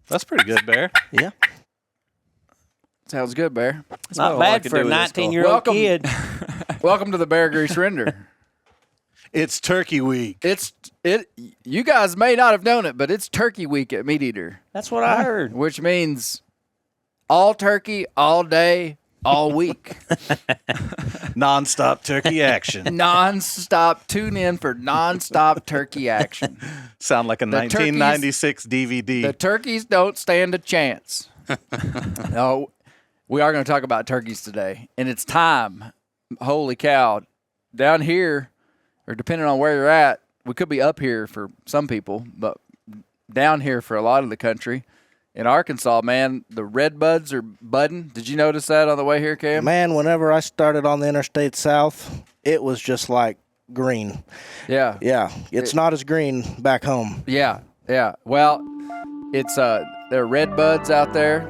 That's pretty good, Bear. Yeah. Sounds good, Bear. It's not bad for a 19-year-old kid. Welcome to the Bear Grease Render. It's Turkey Week. You guys may not have known it, but it's Turkey Week at MeatEater. That's what I heard. Which means all turkey, all day, all week. Non-stop turkey action. Non-stop. Tune in for non-stop turkey action. Sound like a 1996 DVD. The turkeys don't stand a chance. No, we are going to talk about turkeys today, and it's time. Holy cow. Down here, or depending on where you're at, we could be up here for some people, but down here for a lot of the country. In Arkansas, man, the red buds are budding. Did you notice that on the way here, Cam? Man, whenever I started on the Interstate South, it was just like green. Yeah. Yeah. It's not as green back home. Yeah. Yeah. Well, it's there are red buds out there.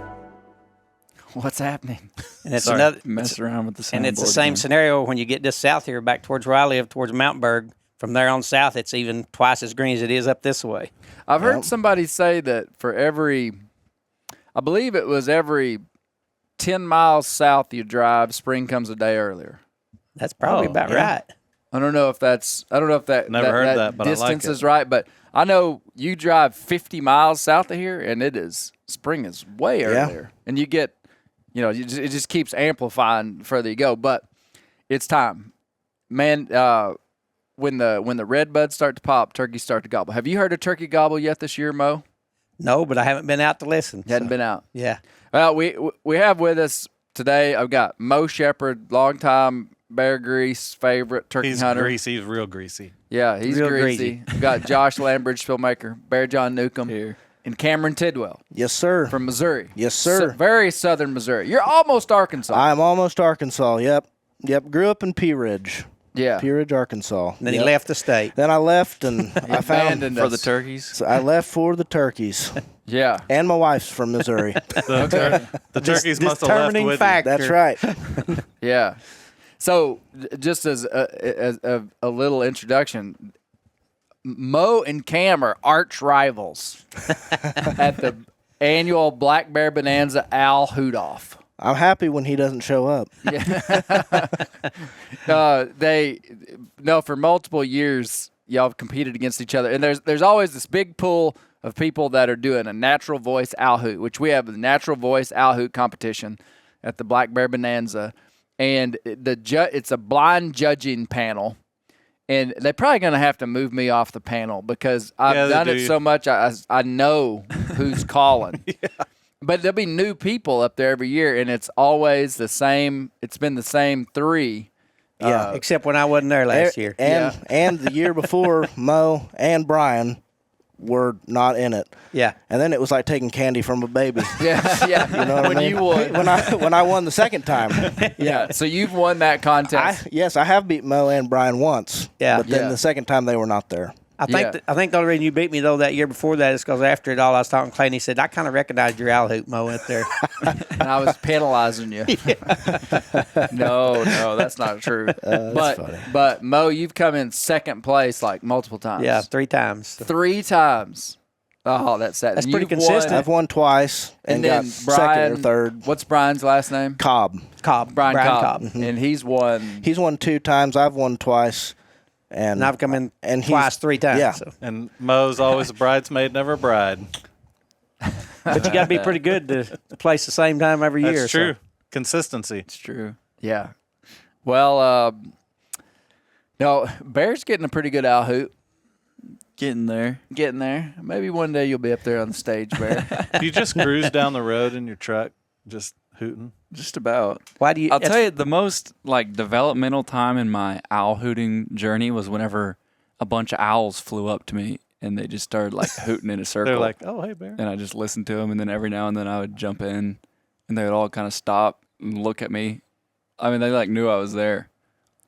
What's happening? And it's another mess around with the soundboard. And it's the same scenario when you get this south here, back towards where I live, towards Mountainburg. From there on south, it's even twice as green as it is up this way. I've heard somebody say that for every 10 miles south you drive, spring comes a day earlier. That's probably about right. I don't know if that Never heard that, but distance I like is right, but I know you drive 50 miles south of here, and spring is way earlier, and you get, it just keeps amplifying the further you go. But it's time, man. When the red buds start to pop, turkeys start to gobble. Have you heard a turkey gobble yet this year, Mo? No, but I haven't been out to listen. You hadn't been out. Yeah. Well, we have with us today. I've got Mo Shepherd, longtime bear grease favorite turkey hunter. He's greasy. He's real greasy. Yeah, he's Real greasy. We've got Josh Landbridge, Spielmaker, Bear John Newcomb here, and Cameron Tidwell. Yes, sir. From Missouri. Yes, sir. Very southern Missouri. You're almost Arkansas. I'm almost Arkansas. Yep. Grew up in Pea Ridge. Yeah. Pea Ridge, Arkansas. And then he left the state. Then I left, and I found for the turkeys. So I left for the turkeys. Yeah. And my wife's from Missouri. The turkeys must have left with factor. That's right. Yeah. So just as a little introduction, Mo and Cam are arch rivals at the annual Black Bear Bonanza Owl Hoot-Off. I'm happy when he doesn't show up. For multiple years, y'all have competed against each other. And there's always this big pool of people that are doing a natural voice owl hoot, which we have the natural voice owl hoot competition at the Black Bear Bonanza. And it's a blind judging panel. And they're probably going to have to move me off the panel because I've done it so much, I know who's calling. Yeah. But there'll be new people up there every year, and it's always the same. It's been the same three. Yeah, except when I wasn't there last year. And the year before, Mo and Brian were not in it. Yeah. And then it was like taking candy from a baby. Yeah. You know what I mean? You won. When I won the second time. Yeah. So you've won that contest. Yes, I have beat Mo and Brian once. Yeah. But then the second time they were not there. I think the only reason you beat me, though, that year before that is because after it all, I was talking to Clay, and he said, I kind of recognized your owl hoot, Mo, up there. And I was penalizing you. No, that's not true. That's funny. But, Mo, you've come in second place like multiple times. Yeah, 3 times. 3 times. Oh, that's sad. That's pretty consistent. I've won twice and then got Brian, second or third. What's Brian's last name? Cobb. Brian Cobb. Mm-hmm. And he's won. He's won 2 times. I've won twice. And I've come in twice, 3 times. Yeah. So. And Mo's always a bridesmaid, never a bride. But you got to be pretty good to place the same time every year. That's true. Consistency. It's true. Yeah. Well, Bear's getting a pretty good owl hoot. Getting there. Maybe one day you'll be up there on the stage, Bear. Do you just cruise down the road in your truck, just hooting? Just about. Why do you? I'll tell you, the most developmental time in my owl hooting journey was whenever a bunch of owls flew up to me and they just started hooting in a circle. They're like, "Oh, hey, Bear," and I just listened to them, and then every now and then I would jump in, and they would all kind of stop and look at me. I mean, they knew I was there,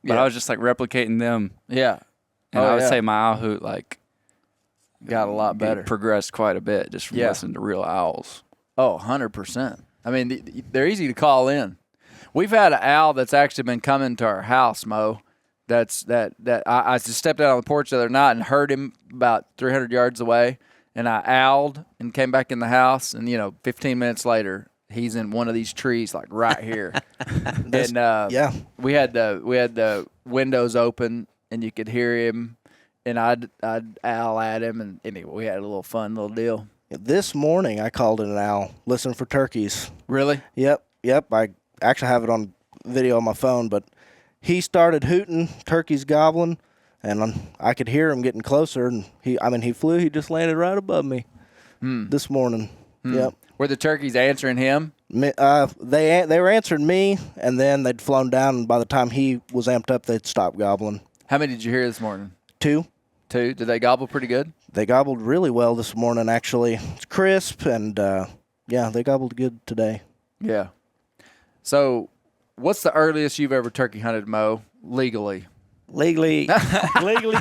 but I was just replicating them. Yeah. And I would say my owl hoot got a lot better. Progressed quite a bit just from listening to real owls. Oh, 100%. I mean, they're easy to call in. We've had an owl that's actually been coming to our house, Mo. I just stepped out on the porch the other night and heard him about 300 yards away, and I owled and came back in the house, and 15 minutes later, he's in one of these trees, like right here. And yeah. we had the windows open, and you could hear him, and I'd owl at him, and anyway, we had a little fun little deal. This morning, I called in an owl, listening for turkeys. Really? Yep. I actually have it on video on my phone, but he started hooting, turkeys gobbling, and I could hear him getting closer. And he flew. He just landed right above me this morning. Yep. Were the turkeys answering him? They were answering me, and then they'd flown down. And by the time he was amped up, they'd stop gobbling. How many did you hear this morning? 2. Did they gobble pretty good? They gobbled really well this morning. Actually, it's crisp, and they gobbled good today. Yeah. So, what's the earliest you've ever turkey hunted, Mo, legally? Legally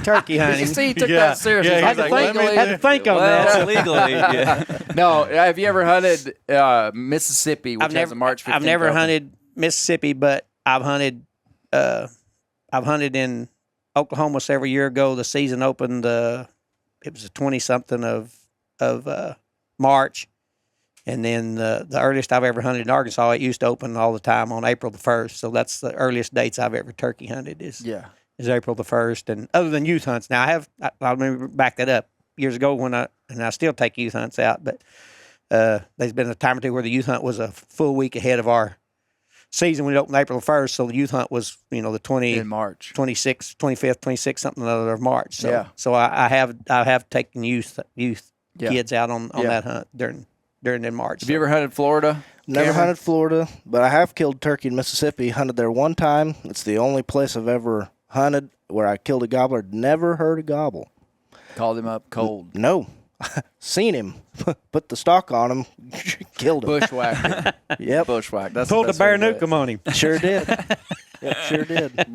turkey hunting. You see, he took that seriously. Yeah, I was he's like, like, "Let me had to think on that. legally. Yeah. No, have you ever hunted Mississippi, which has a March 15th I've never open? hunted Mississippi, but I've hunted in Oklahoma several years ago. The season opened. It was the 20-something of March, and then the earliest I've ever hunted in Arkansas. It used to open all the time on April the 1st. So that's the earliest dates I've ever turkey hunted. Is April the 1st, and other than youth hunts. Now I'll maybe back that up. Years ago when I still take youth hunts out, but there's been a time or two where the youth hunt was a full week ahead of our season when it opened April 1st. So the youth hunt was, the in March, 26th, 25th, 26th, something or other of March. So, Yeah. So I have taken youth kids out on that hunt during in March. Have you ever hunted Florida? Never Cameron? hunted Florida, but I have killed turkey in Mississippi. Hunted there one time. It's the only place I've ever hunted where I killed a gobbler. Never heard a gobble. Called him up cold. No. Seen him. Put the stock on him. Killed him. Bushwhacked. Yep. Bushwhacked. That's pulled the the best way bear to do it. Newcomb on him? Sure did. Yep, sure did.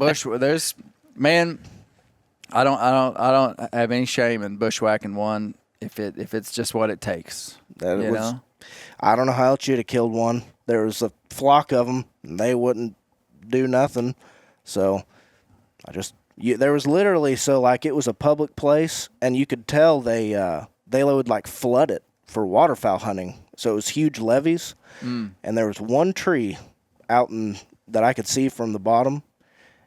Man, I don't have any shame in bushwhacking one if it's just what it takes. That You was, know? I don't know how else you'd have killed one. There was a flock of them, and they wouldn't do nothing. So there was literally, it was a public place, and you could tell they would flood it for waterfowl hunting. So it was huge levees, and there was one tree out that I could see from the bottom,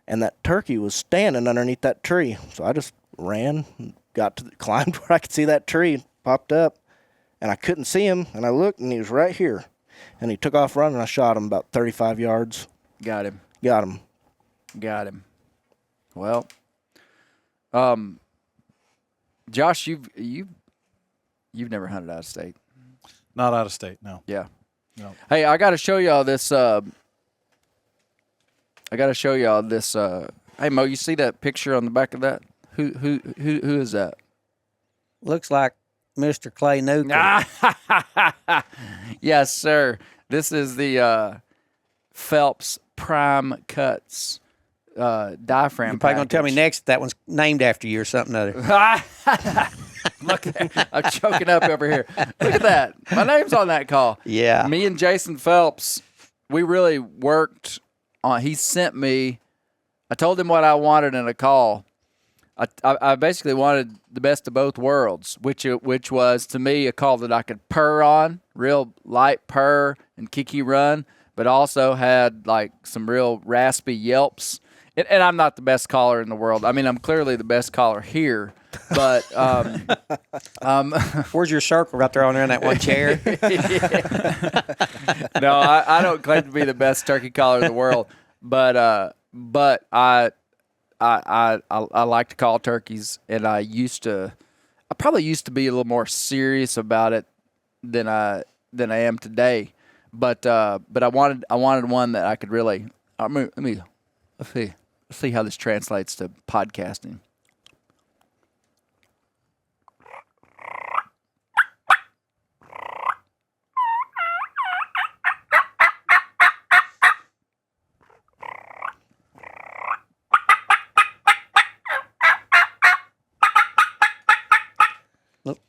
and that turkey was standing underneath that tree. So I just ran, climbed where I could see that tree, popped up, and I couldn't see him, and I looked, and he was right here. And he took off running, and I shot him about 35 yards. Got him. Got him. Well, Josh, you've never hunted out of state. Not out of state, no. Yeah. No. Hey, I got to show y'all this. Hey, Mo, you see that picture on the back of that? Who is that? Looks like Mr. Clay Newcomb. Yes, sir. This is the Phelps Prime Cuts diaphragm. You're probably going to tell me package. next that one's named after you or something other. Look, I'm choking up over here. Look at that. My name's on that call. Yeah. Me and Jason Phelps, we really worked on. He sent me. I told him what I wanted in a call. I basically wanted the best of both worlds, which was to me a call that I could purr on, real light purr and kicky run, but also had some real raspy yelps. And I'm not the best caller in the world. I mean, I'm clearly the best caller here, but Where's your circle right there on there in that one chair? no, I don't claim to be the best turkey caller in the world, but I like to call turkeys, and I probably used to be a little more serious about it than I am today. But I wanted one that I could really. Let's see how this translates to podcasting.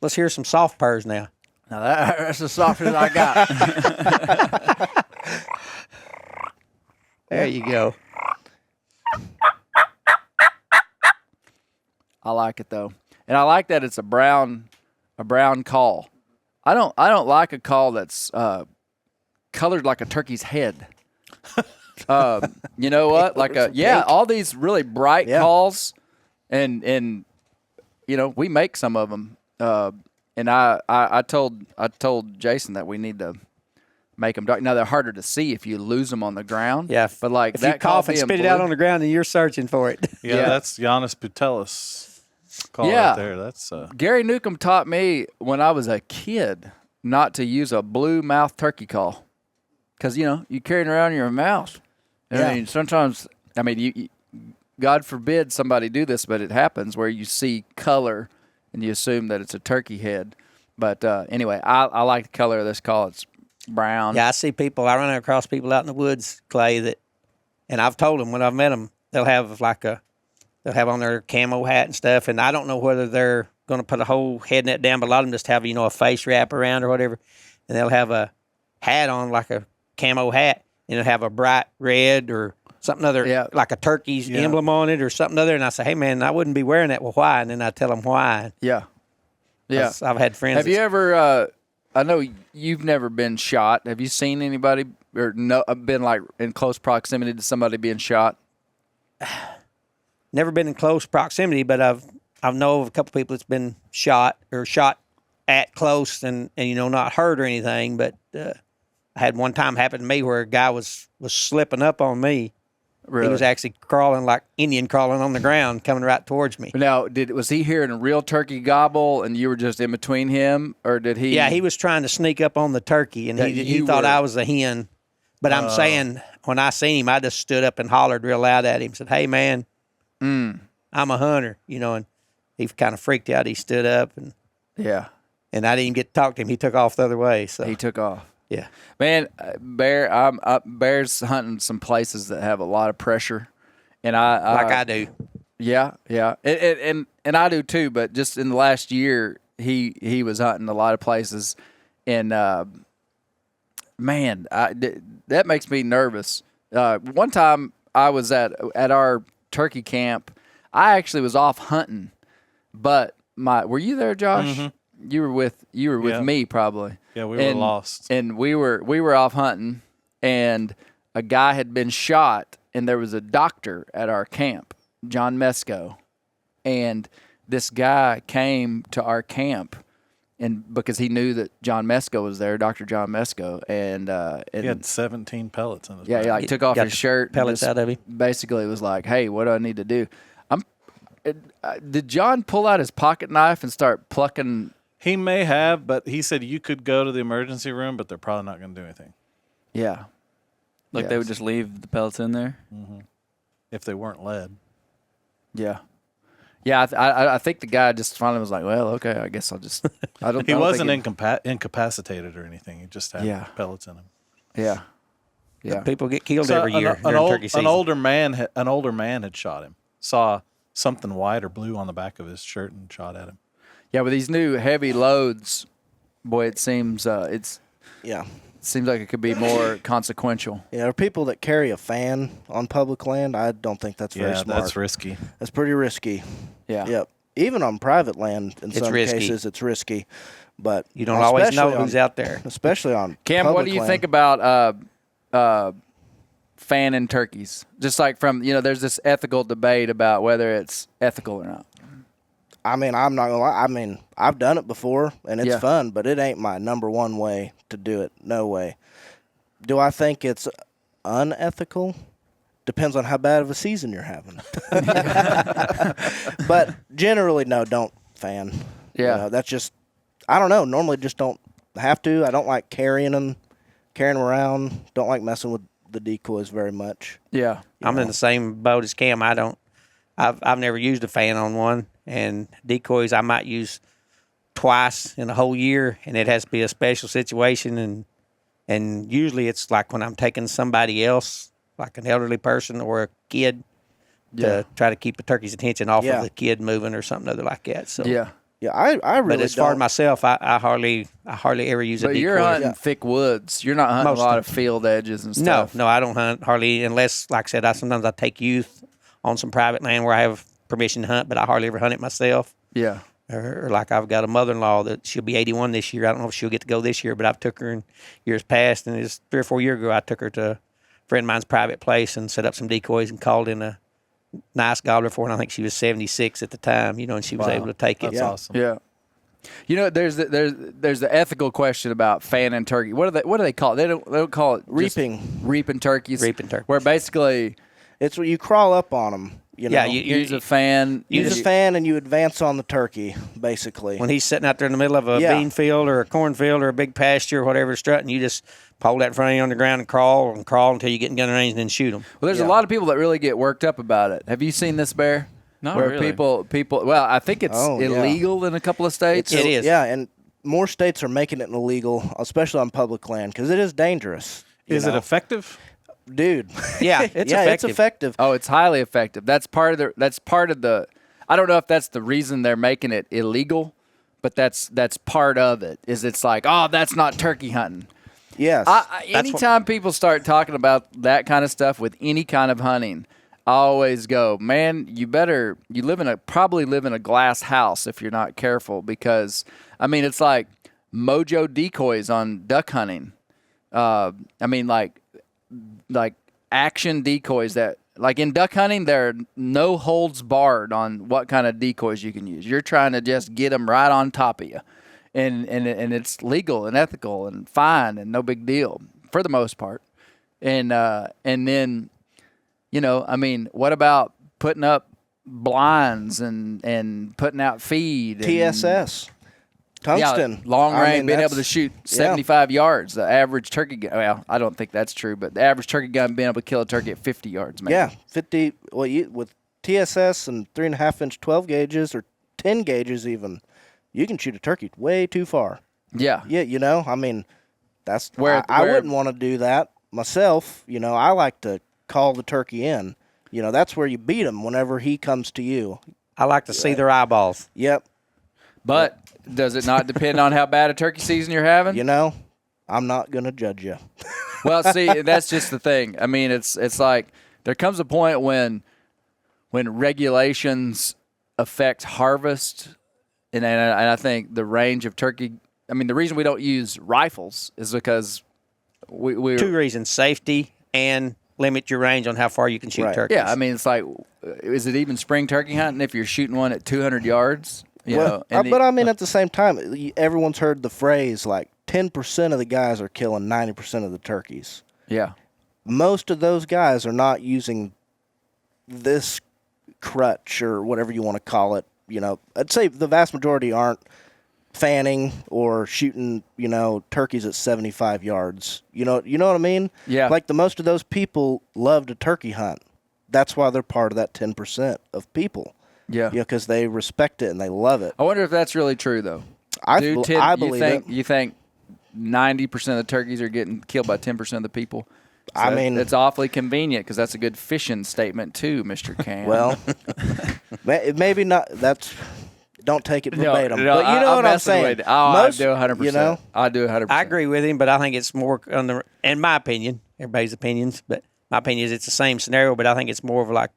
Let's hear some soft purrs now. Now that's the softest I got. There you go. I like it though, and I like that it's a brown a brown call. I don't like a call that's colored like a turkey's head. You know what? All these really bright calls, and we make some of them. And I told Jason that we need to make them dark. Now they're harder to see if you lose them on the ground. Yeah, but like if that you cough and spit it out blue- on the ground, and you're searching for it. Yeah, that's Giannis Putelis call right there. That's Gary Newcomb taught me when I was a kid not to use a blue mouth turkey call because you carry it around in your mouth. I mean, sometimes you God forbid somebody do this, but it happens where you see color and you assume that it's a turkey head. But anyway, I like the color of this call. It's brown. Yeah, I see people. I run across people out in the woods, Clay, and I've told them when I've met them, they'll have on their camo hat and stuff, and I don't know whether they're going to put a whole head net down, but a lot of them just have, a face wrap around or whatever, and they'll have a hat on like a camo hat, and it'll have a bright red or something other, like a turkey's emblem on it or something other, and I say, hey, man, I wouldn't be wearing that. Well, why? And then I tell them why. Yeah. I've had friends. Have you ever, I know you've never been shot. Have you seen anybody or been like in close proximity to somebody being shot? Never been in close proximity, but I know of a couple people that's been shot or shot at close and not hurt or anything. But I had one time happen to me where a guy was slipping up on me. Really? He was actually crawling like Indian crawling on the ground, coming right towards me. Now, was he hearing a real turkey gobble and you were just in between him, or did he? Yeah, he was trying to sneak up on the turkey, and he thought I was a hen. But I'm saying, when I seen him, I just stood up and hollered real loud at him, said, hey, man, I'm a hunter, and he kind of freaked out. He stood up, and I didn't get to talk to him. He took off the other way. So he took off. Yeah, man, bears hunting some places that have a lot of pressure, and I do. Yeah, and I do too. But just in the last year, he was hunting a lot of places, and man, that makes me nervous. One time I was at our turkey camp. I actually was off hunting, but were you there, Josh? Mm-hmm. You were with me probably. Yeah, we were lost. And we were off hunting, and a guy had been shot, and there was a doctor at our camp, John Mesco, and this guy came to our camp, and because he knew that John Mesco was there, Dr. John Mesco, and he had 17 pellets in his yeah, back. he took off his shirt, pellets out of him. Basically, was like, "Hey, what do I need to do?" Did John pull out his pocket knife and start plucking? He may have, but he said you could go to the emergency room, but they're probably not going to do anything. Yeah. They would just leave the pellets in there? Mm-hmm. If they weren't lead. Yeah. Yeah, I think the guy just finally was like, well, okay, I guess I'll just... He wasn't incapacitated or anything. He just had pellets in him. Yeah. Yeah. People get killed every year during turkey season. An older man had shot him. Saw something white or blue on the back of his shirt and shot at him. Yeah, with these new heavy loads, boy, it seems seems like it could be more consequential. Yeah, there are people that carry a fan on public land. I don't think that's very smart. That's risky. That's pretty risky. Yeah. Yep. Even on private land, in It's some risky. cases, it's risky. But You don't always know who's out there. Especially on Cam, public what do you land. think about fanning turkeys? Just like from, there's this ethical debate about whether it's ethical or not. I mean, I'm not gonna lie. I mean, I've done it before, and it's fun, but it ain't my number one way to do it. No way. Do I think it's unethical? Depends on how bad of a season you're having. But generally, no, don't fan. Yeah. That's just, I don't know. Normally, just don't have to. I don't like carrying them around. Don't like messing with the decoys very much. Yeah. I'm in the same boat as Cam. I've never used a fan on one, and decoys I might use twice in a whole year, and it has to be a special situation, and usually it's like when I'm taking somebody else, like an elderly person or a kid, to try to keep the turkey's attention off of the kid moving or something other like that. So Yeah, I really. But as far as myself, I hardly ever use a But decoy. you're hunting thick woods. You're not hunting a lot of field edges and stuff. No, I don't hunt hardly unless, like I said, sometimes I take youth on some private land where I have permission to hunt, but I hardly ever hunt it myself. Yeah. Or like I've got a mother-in-law that she'll be 81 this year. I don't know if she'll get to go this year, but I've took her in years past. And it's 3 or 4 years ago, I took her to a friend of mine's private place and set up some decoys and called in a nice gobbler for her. And I think she was 76 at the time, and she was able to take it. That's awesome. Yeah. There's the ethical question about fanning turkey. What do they call it? They don't call it reaping turkeys. Reaping turkeys. Where basically It's where you crawl up on them. you use a fan. Use a fan and you advance on the turkey, basically. When he's sitting out there in the middle of a bean field or a cornfield or a big pasture or whatever strutting, you just pull that in front of you on the ground and crawl until you get in gun range and then shoot them. Well, there's a lot of people that really get worked up about it. Have you seen this, Bear? Not Where really. people. Well, I think it's illegal in a couple of states. It is. Yeah, and more states are making it illegal, especially on public land, because it is dangerous. Is it effective? Dude. Yeah, it's effective. It's effective. Oh, it's highly effective. That's part of the. I don't know if that's the reason they're making it illegal, but that's part of it. It's like, oh, that's not turkey hunting. Yes. Anytime people start talking about that kind of stuff with any kind of hunting, I always go, man, you probably live in a glass house if you're not careful, because it's like mojo decoys on duck hunting. Like action decoys that, like in duck hunting, there are no holds barred on what kind of decoys you can use. You're trying to just get them right on top of you, and it's legal and ethical and fine and no big deal for the most part. And then, what about putting up blinds and putting out feed? TSS. Tungsten. Yeah, long range, being able to shoot 75 yards. The average turkey gun, well, I don't think that's true, but the average turkey gun being able to kill a turkey at 50 yards, maybe. Yeah, 50. Well, with TSS and 3.5-inch 12 gauges or 10 gauges even, you can shoot a turkey way too far. Yeah. Yeah, that's where I wouldn't want to do that myself. I like to call the turkey in. That's where you beat him whenever he comes to you. I like to see their eyeballs. Yep. But does it not depend on how bad a turkey season you're having? I'm not going to judge you. Well, see, that's just the thing. It's like there comes a point when regulations affect harvest, and I think the range of turkey. The reason we don't use rifles is because we 2 reasons: safety and limit your range on how far you can shoot turkeys. Yeah, it's like, is it even spring turkey hunting if you're shooting one at 200 yards? But at the same time, everyone's heard the phrase like 10% of the guys are killing 90% of the turkeys. Yeah. Most of those guys are not using this crutch or whatever you want to call it. I'd say the vast majority aren't fanning or shooting, turkeys at 75 yards. You know what I mean? Yeah. Like the most of those people love to turkey hunt. That's why they're part of that 10% of people. Yeah. Because they respect it and they love it. I wonder if that's really true, though. I believe it. You think 90% of the turkeys are getting killed by 10% of the people? So it's awfully convenient, because that's a good fishing statement too, Mr. Cam. Well, maybe not. Don't take it verbatim. No, but you know what I'm saying. I do 100%. I do 100%. I agree with him, but I think it's more in my opinion, everybody's opinions, but my opinion is it's the same scenario, but I think it's more of like,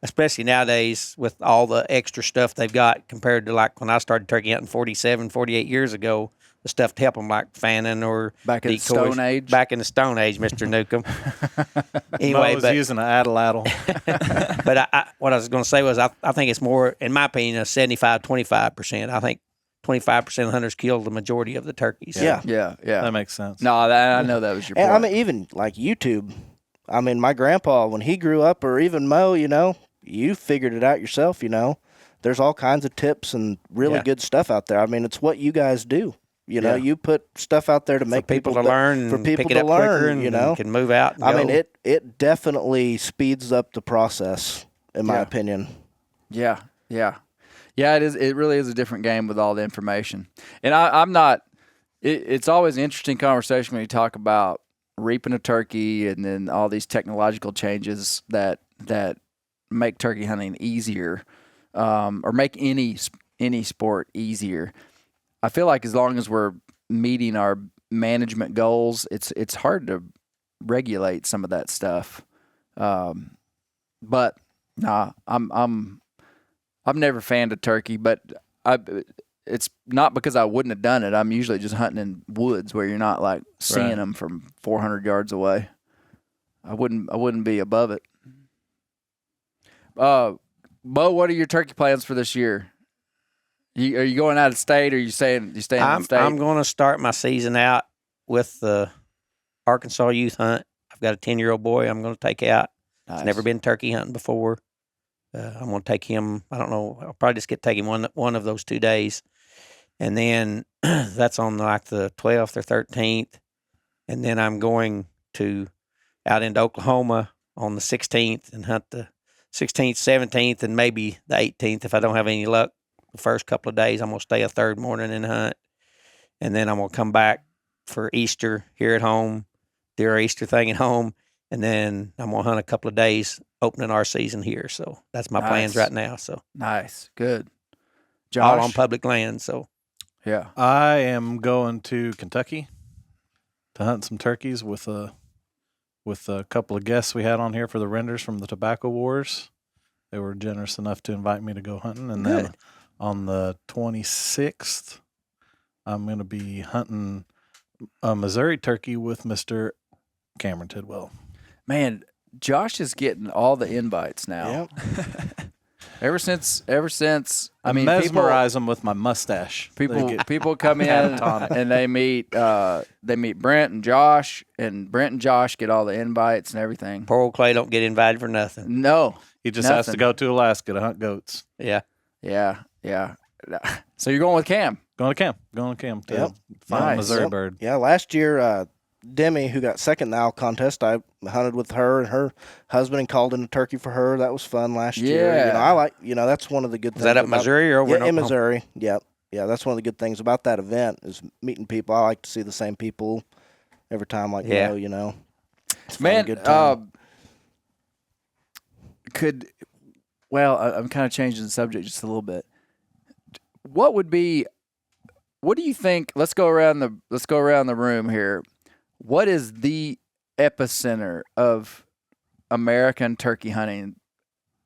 especially nowadays with all the extra stuff they've got compared to like when I started turkey hunting 47, 48 years ago, the stuff to help them like fanning or back in the decoys. Stone Age. Back in the Stone Age, Mr. Newcomb. Anyway, I was using an atlatl. But what I was going to say was I think it's more, in my opinion, a 75-25%. I think 25% of hunters kill the majority of the turkeys. Yeah. That makes sense. No, I know that was your point. And even like YouTube. My grandpa, when he grew up, or even Mo, you figured it out yourself, There's all kinds of tips and really good stuff out there. It's what you guys do. You put stuff out there to make people to learn, for people pick it to up learn, and can move out. And it definitely speeds up the process, in my opinion. Yeah. It is. It really is a different game with all the information. And I'm not. It's always an interesting conversation when you talk about reaping a turkey and then all these technological changes that make turkey hunting easier, or make any sport easier. I feel like as long as we're meeting our management goals, it's hard to regulate some of that stuff. But nah, I've never fanned a turkey, but it's not because I wouldn't have done it. I'm usually just hunting in woods where you're not like seeing them from 400 yards away. I wouldn't be above it. Bo, what are your turkey plans for this year? Are you going out of state, or you staying in state? I'm going to start my season out with the Arkansas youth hunt. I've got a 10-year-old boy I'm going to take out. Nice. He's never been turkey hunting before. I'm going to take him. I don't know. I'll probably just take him one of those 2 days, and then that's on like the 12th or 13th, and then I'm going to out into Oklahoma on the 16th and hunt the 16th, 17th, and maybe the 18th if I don't have any luck. The first couple of days, I'm going to stay a third morning and hunt. And then I'm going to come back for Easter here at home, do our Easter thing at home. And then I'm going to hunt a couple of days opening our season here. So that's my plans right now. So nice. Good. Josh? All on public land. So yeah. I am going to Kentucky to hunt some turkeys with a couple of guests we had on here for the renders from the Tobacco Wars. They were generous enough to invite me to go hunting. And then on the 26th, I'm going to be hunting a Missouri turkey with Mr. Camron Tidwell. Man, Josh is getting all the invites now. Yep. Ever since I mesmerize them with my mustache. People come in and they meet Brent and Josh, and Brent and Josh get all the invites and everything. poor old Clay don't get invited for nothing. No, He just has to go to Alaska to hunt goats. Yeah. So you're going with Cam? Going to Cam to find a Nice. Missouri bird. Yeah, last year, Demi, who got second in the owl contest, I hunted with her and her husband and called in a turkey for her. That was fun last year. Yeah. I like, that's one of the good things. Is that up about, Missouri or over yeah, in in Oklahoma? Missouri? Yep. Yeah, that's one of the good things about that event is meeting people. I like to see the same people every time. Like, Yeah. It's fun, Man, good time. I'm kind of changing the subject just a little bit. What do you think? Let's go around the room here. What is the epicenter of American turkey hunting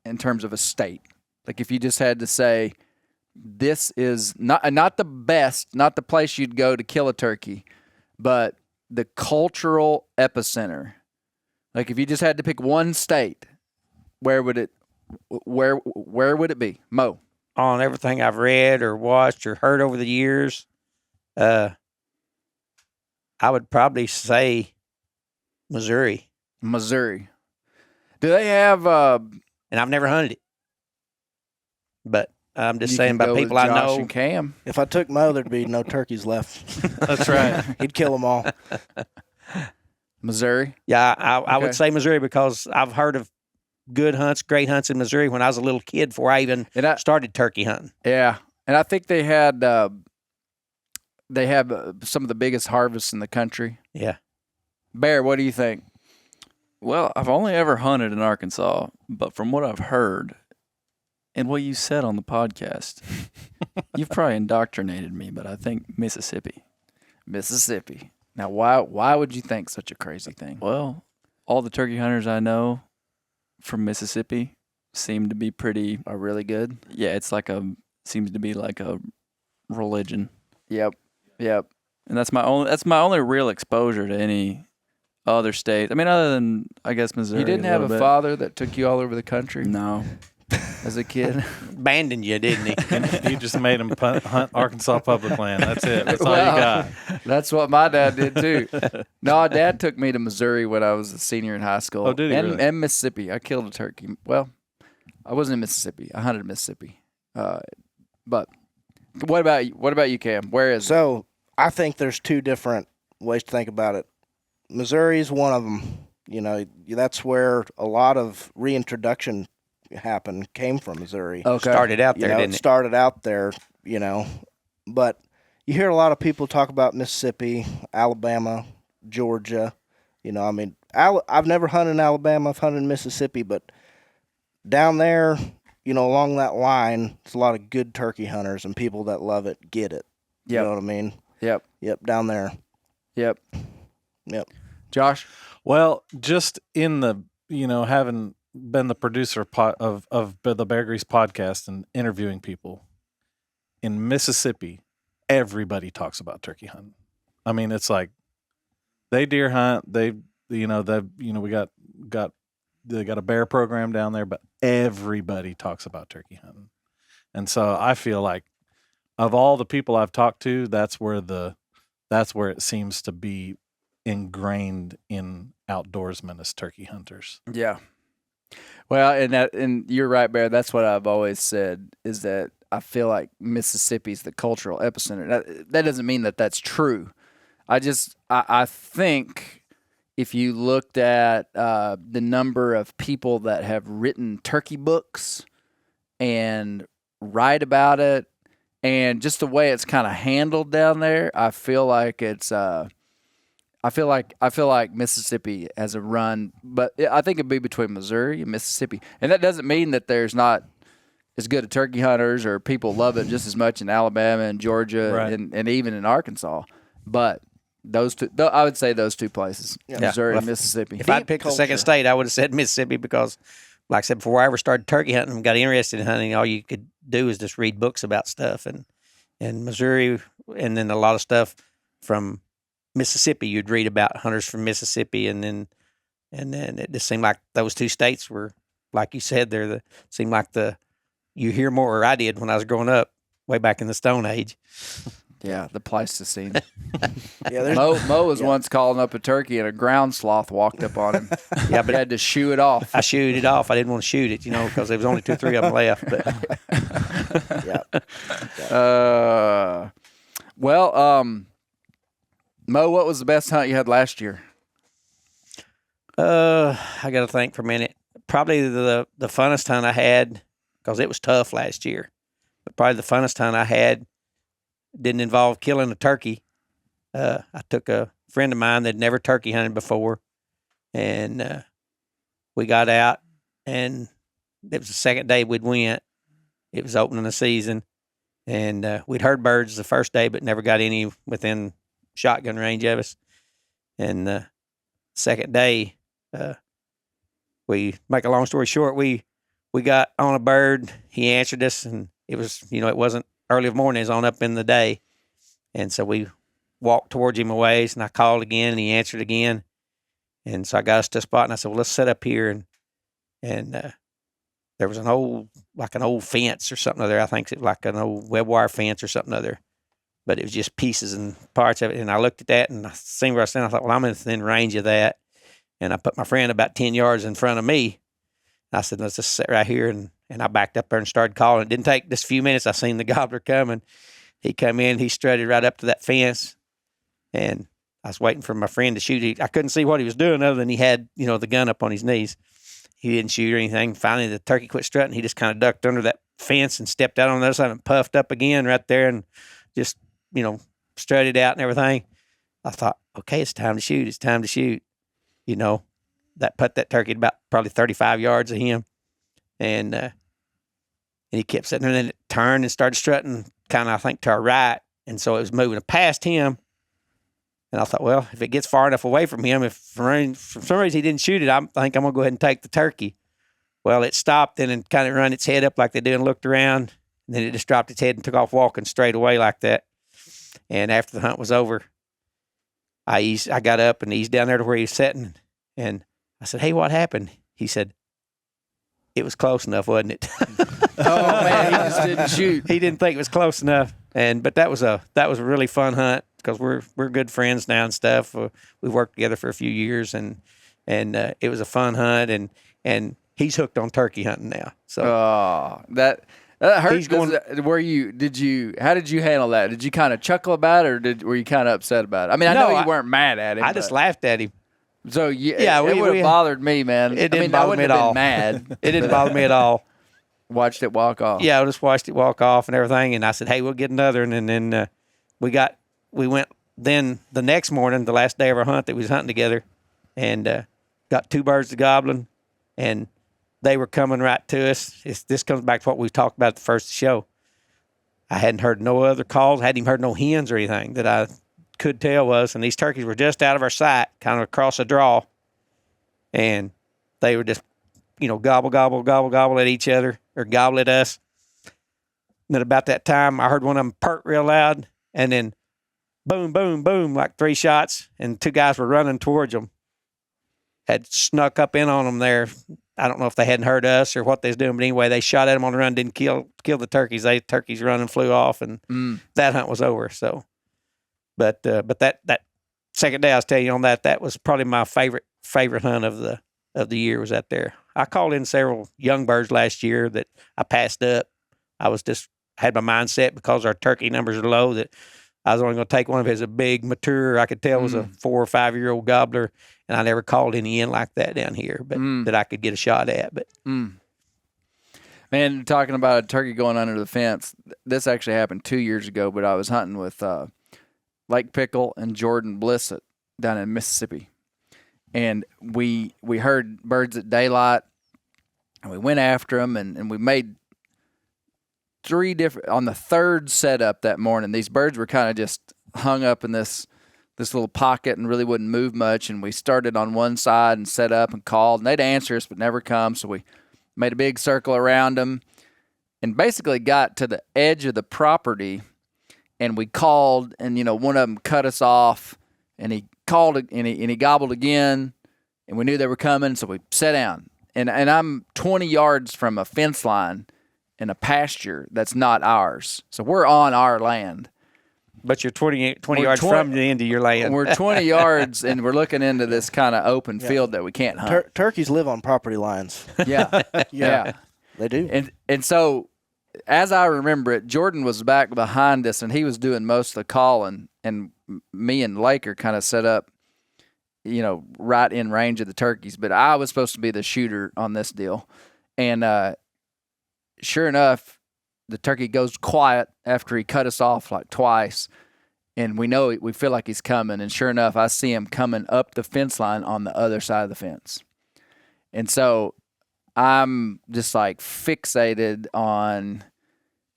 in terms of a state? Like if you just had to say, this is not the best, not the place you'd go to kill a turkey, but the cultural epicenter. Like if you just had to pick one state, where would it be? Mo. On everything I've read or watched or heard over the years, I would probably say Missouri. Missouri. Do they have And I've never hunted it. But I'm just saying by people I Josh know. and Cam. If I took Mo, there'd be no turkeys left. That's right. He'd kill them all. Missouri. Yeah, I Okay. would say Missouri because I've heard of good hunts, great hunts in Missouri when I was a little kid before I even started turkey hunting. Yeah, and I think they had they have some of the biggest harvests in the country. Yeah. Bear, what do you think? Well, I've only ever hunted in Arkansas, but from what I've heard and what you said on the podcast, you've probably indoctrinated me, but I think Mississippi. Mississippi. Now, why would you think such a crazy thing? Well, all the turkey hunters I know from Mississippi seem to be pretty. Are really good. Yeah, seems to be like a religion, Yep. and that's my only real exposure to any other state. I mean, other than I guess Missouri. You didn't have little a bit. father that took you all over the country No. as a kid? Abandoned you, didn't he? And you just made him hunt Arkansas public land. That's it. That's all you got. That's what my dad did too. No, Dad took me to Missouri when I was a senior in high school. Oh, did he really? And Mississippi. I killed a turkey. Well, I wasn't in Mississippi. I hunted Mississippi. But what about you? What about you, Cam? Where is it? So I think there's two different ways to think about it. Missouri is one of them. That's where a lot of reintroduction came from Missouri. Okay. Started out there, It didn't it? started out there, but you hear a lot of people talk about Mississippi, Alabama, Georgia. I've never hunted in Alabama. I've hunted in Mississippi, but down there, along that line, there's a lot of good turkey hunters and people that love it, get it. You Yep. know what I mean? Yep. Yep, down there. Yep. Yep. Josh? Well, just in the, having been the producer of the Bear Grease podcast and interviewing people, in Mississippi, everybody talks about turkey hunting. I mean, it's like they deer hunt. They we got they got a bear program down there, but everybody talks about turkey hunting. And so I feel like of all the people I've talked to, that's where it seems to be ingrained in outdoorsmen as turkey hunters. Yeah. Well, and you're right, Bear. That's what I've always said, is that I feel like Mississippi's the cultural epicenter. That doesn't mean that that's true. I think if you looked at the number of people that have written turkey books and write about it, and just the way it's kind of handled down there, I feel like it's. I feel like Mississippi has a run, but I think it'd be between Missouri and Mississippi, and that doesn't mean that there's not as good of turkey hunters or people love it just as much in Alabama and Georgia Right. and even in Arkansas. But those two, I would say those two places, Missouri and Mississippi. If I'd picked the second state, I would have said Mississippi because, like I said, before I ever started turkey hunting and got interested in hunting, all you could do is just read books about stuff. And Missouri, and then a lot of stuff from Mississippi, you'd read about hunters from Mississippi. And then it just seemed like those two states were, like you said, seemed like you hear more, or I did when I was growing up, way back in the Stone Age. Yeah, the Pleistocene. Yeah, Mo was once calling up a turkey, and a ground sloth walked up on him. Yeah, but He had to shoo it off. I shooed it off. I didn't want to shoot it, because there was only 2 or 3 of them left. But Mo, what was the best hunt you had last year? I got to think for a minute. Probably the funnest hunt I had, because it was tough last year, but probably the funnest hunt I had didn't involve killing a turkey. I took a friend of mine that had never turkey hunted before, and we got out, and it was the second day we'd went. It was opening the season, and we'd heard birds the first day, but never got any within shotgun range of us. And the second day, we make a long story short, we got on a bird. He answered us, and it was, it wasn't early of morning, it was on up in the day. And so we walked towards him a ways, and I called again, and he answered again. And so I got us to a spot, and I said, well, let's set up here. And there was an old fence or something other. I think it was like an old web wire fence or something other. But it was just pieces and parts of it. And I looked at that, and I seen where I was standing. I thought, well, I'm within range of that. And I put my friend about 10 yards in front of me. I said, let's just sit right here. And I backed up there and started calling. It didn't take just a few minutes. I seen the gobbler coming. He come in. He strutted right up to that fence. And I was waiting for my friend to shoot. I couldn't see what he was doing other than he had, the gun up on his knees. He didn't shoot or anything. Finally, the turkey quit strutting. He just kind of ducked under that fence and stepped out on the other side and puffed up again right there and just, strutted out and everything. I thought, okay, it's time to shoot. It's time to shoot. That put that turkey at about probably 35 yards of him. And he kept sitting there, and then it turned and started strutting kind of, I think, to our right. And so it was moving past him. And I thought, well, if it gets far enough away from him, if for some reason he didn't shoot it, I think I'm going to go ahead and take the turkey. Well, it stopped and kind of run its head up like they do and looked around. And then it just dropped its head and took off walking straight away like that. And after the hunt was over, I got up and eased down there to where he was sitting. And I said, hey, what happened? He said, it was close enough, wasn't it? Oh, man, he just didn't shoot. He didn't think it was close enough. But that was a really fun hunt because we're good friends now and stuff. We've worked together for a few years, and it was a fun hunt. And he's hooked on turkey hunting now. So that hurt. He's going. How did you handle that? Did you kind of chuckle about it, or were you kind of upset about it? I mean, I know you weren't mad at him. I just laughed at him. So it would have bothered me, man. It didn't bother me at all. Mad. It didn't bother me at all. Watched it walk off. Yeah, I just watched it walk off and everything, and I said, "Hey, we'll get another." And then we went. Then the next morning, the last day of our hunt, that we was hunting together, and got 2 birds to gobbling, and they were coming right to us. This comes back to what we talked about at the first of the show. I hadn't heard no other calls. Hadn't even heard no hens or anything that I could tell was, and these turkeys were just out of our sight, kind of across a draw, and they were just, gobble, gobble, gobble, gobble at each other or gobble at us. then about that time, I heard one of them perk real loud, and then boom, boom, boom, like 3 shots, and 2 guys were running towards them. Had snuck up in on them there. I don't know if they hadn't heard us or what they was doing, but anyway, they shot at them on the run, didn't kill the turkeys. Turkeys run and flew off, and that hunt was over. So, but that second day I was telling you on that was probably my favorite hunt of the year was out there. I called in several young birds last year that I passed up. I was just had my mindset because our turkey numbers are low that I was only going to take one of his a big mature. I could tell was a 4 or 5 year old gobbler, and I never called any in like that down here, but that I could get a shot at. But man, talking about a turkey going under the fence, this actually happened 2 years ago. But I was hunting with Lake Pickle and Jordan Blissett down in Mississippi, and we heard birds at daylight, and we went after them, and we made 3 different on the 3rd setup that morning. These birds were kind of just hung up in this little pocket and really wouldn't move much. And we started on one side and set up and called, and they'd answer us but never come. So we made a big circle around them and basically got to the edge of the property. And we called, and one of them cut us off, and he called and he gobbled again, and we knew they were coming, so we sat down. And I'm 20 yards from a fence line in a pasture that's not ours. So we're on our land. But you're 20 yards from the end of your land. We're 20 yards, and we're looking into this kind of open field that we can't hunt. Turkeys live on property lines. Yeah. Yeah. They do. And so, as I remember it, Jordan was back behind us, and he was doing most of the calling, and me and Lake are kind of set up, right in range of the turkeys. But I was supposed to be the shooter on this deal. And sure enough, the turkey goes quiet after he cut us off like twice, and we feel like he's coming. And sure enough, I see him coming up the fence line on the other side of the fence. And so I'm just like fixated on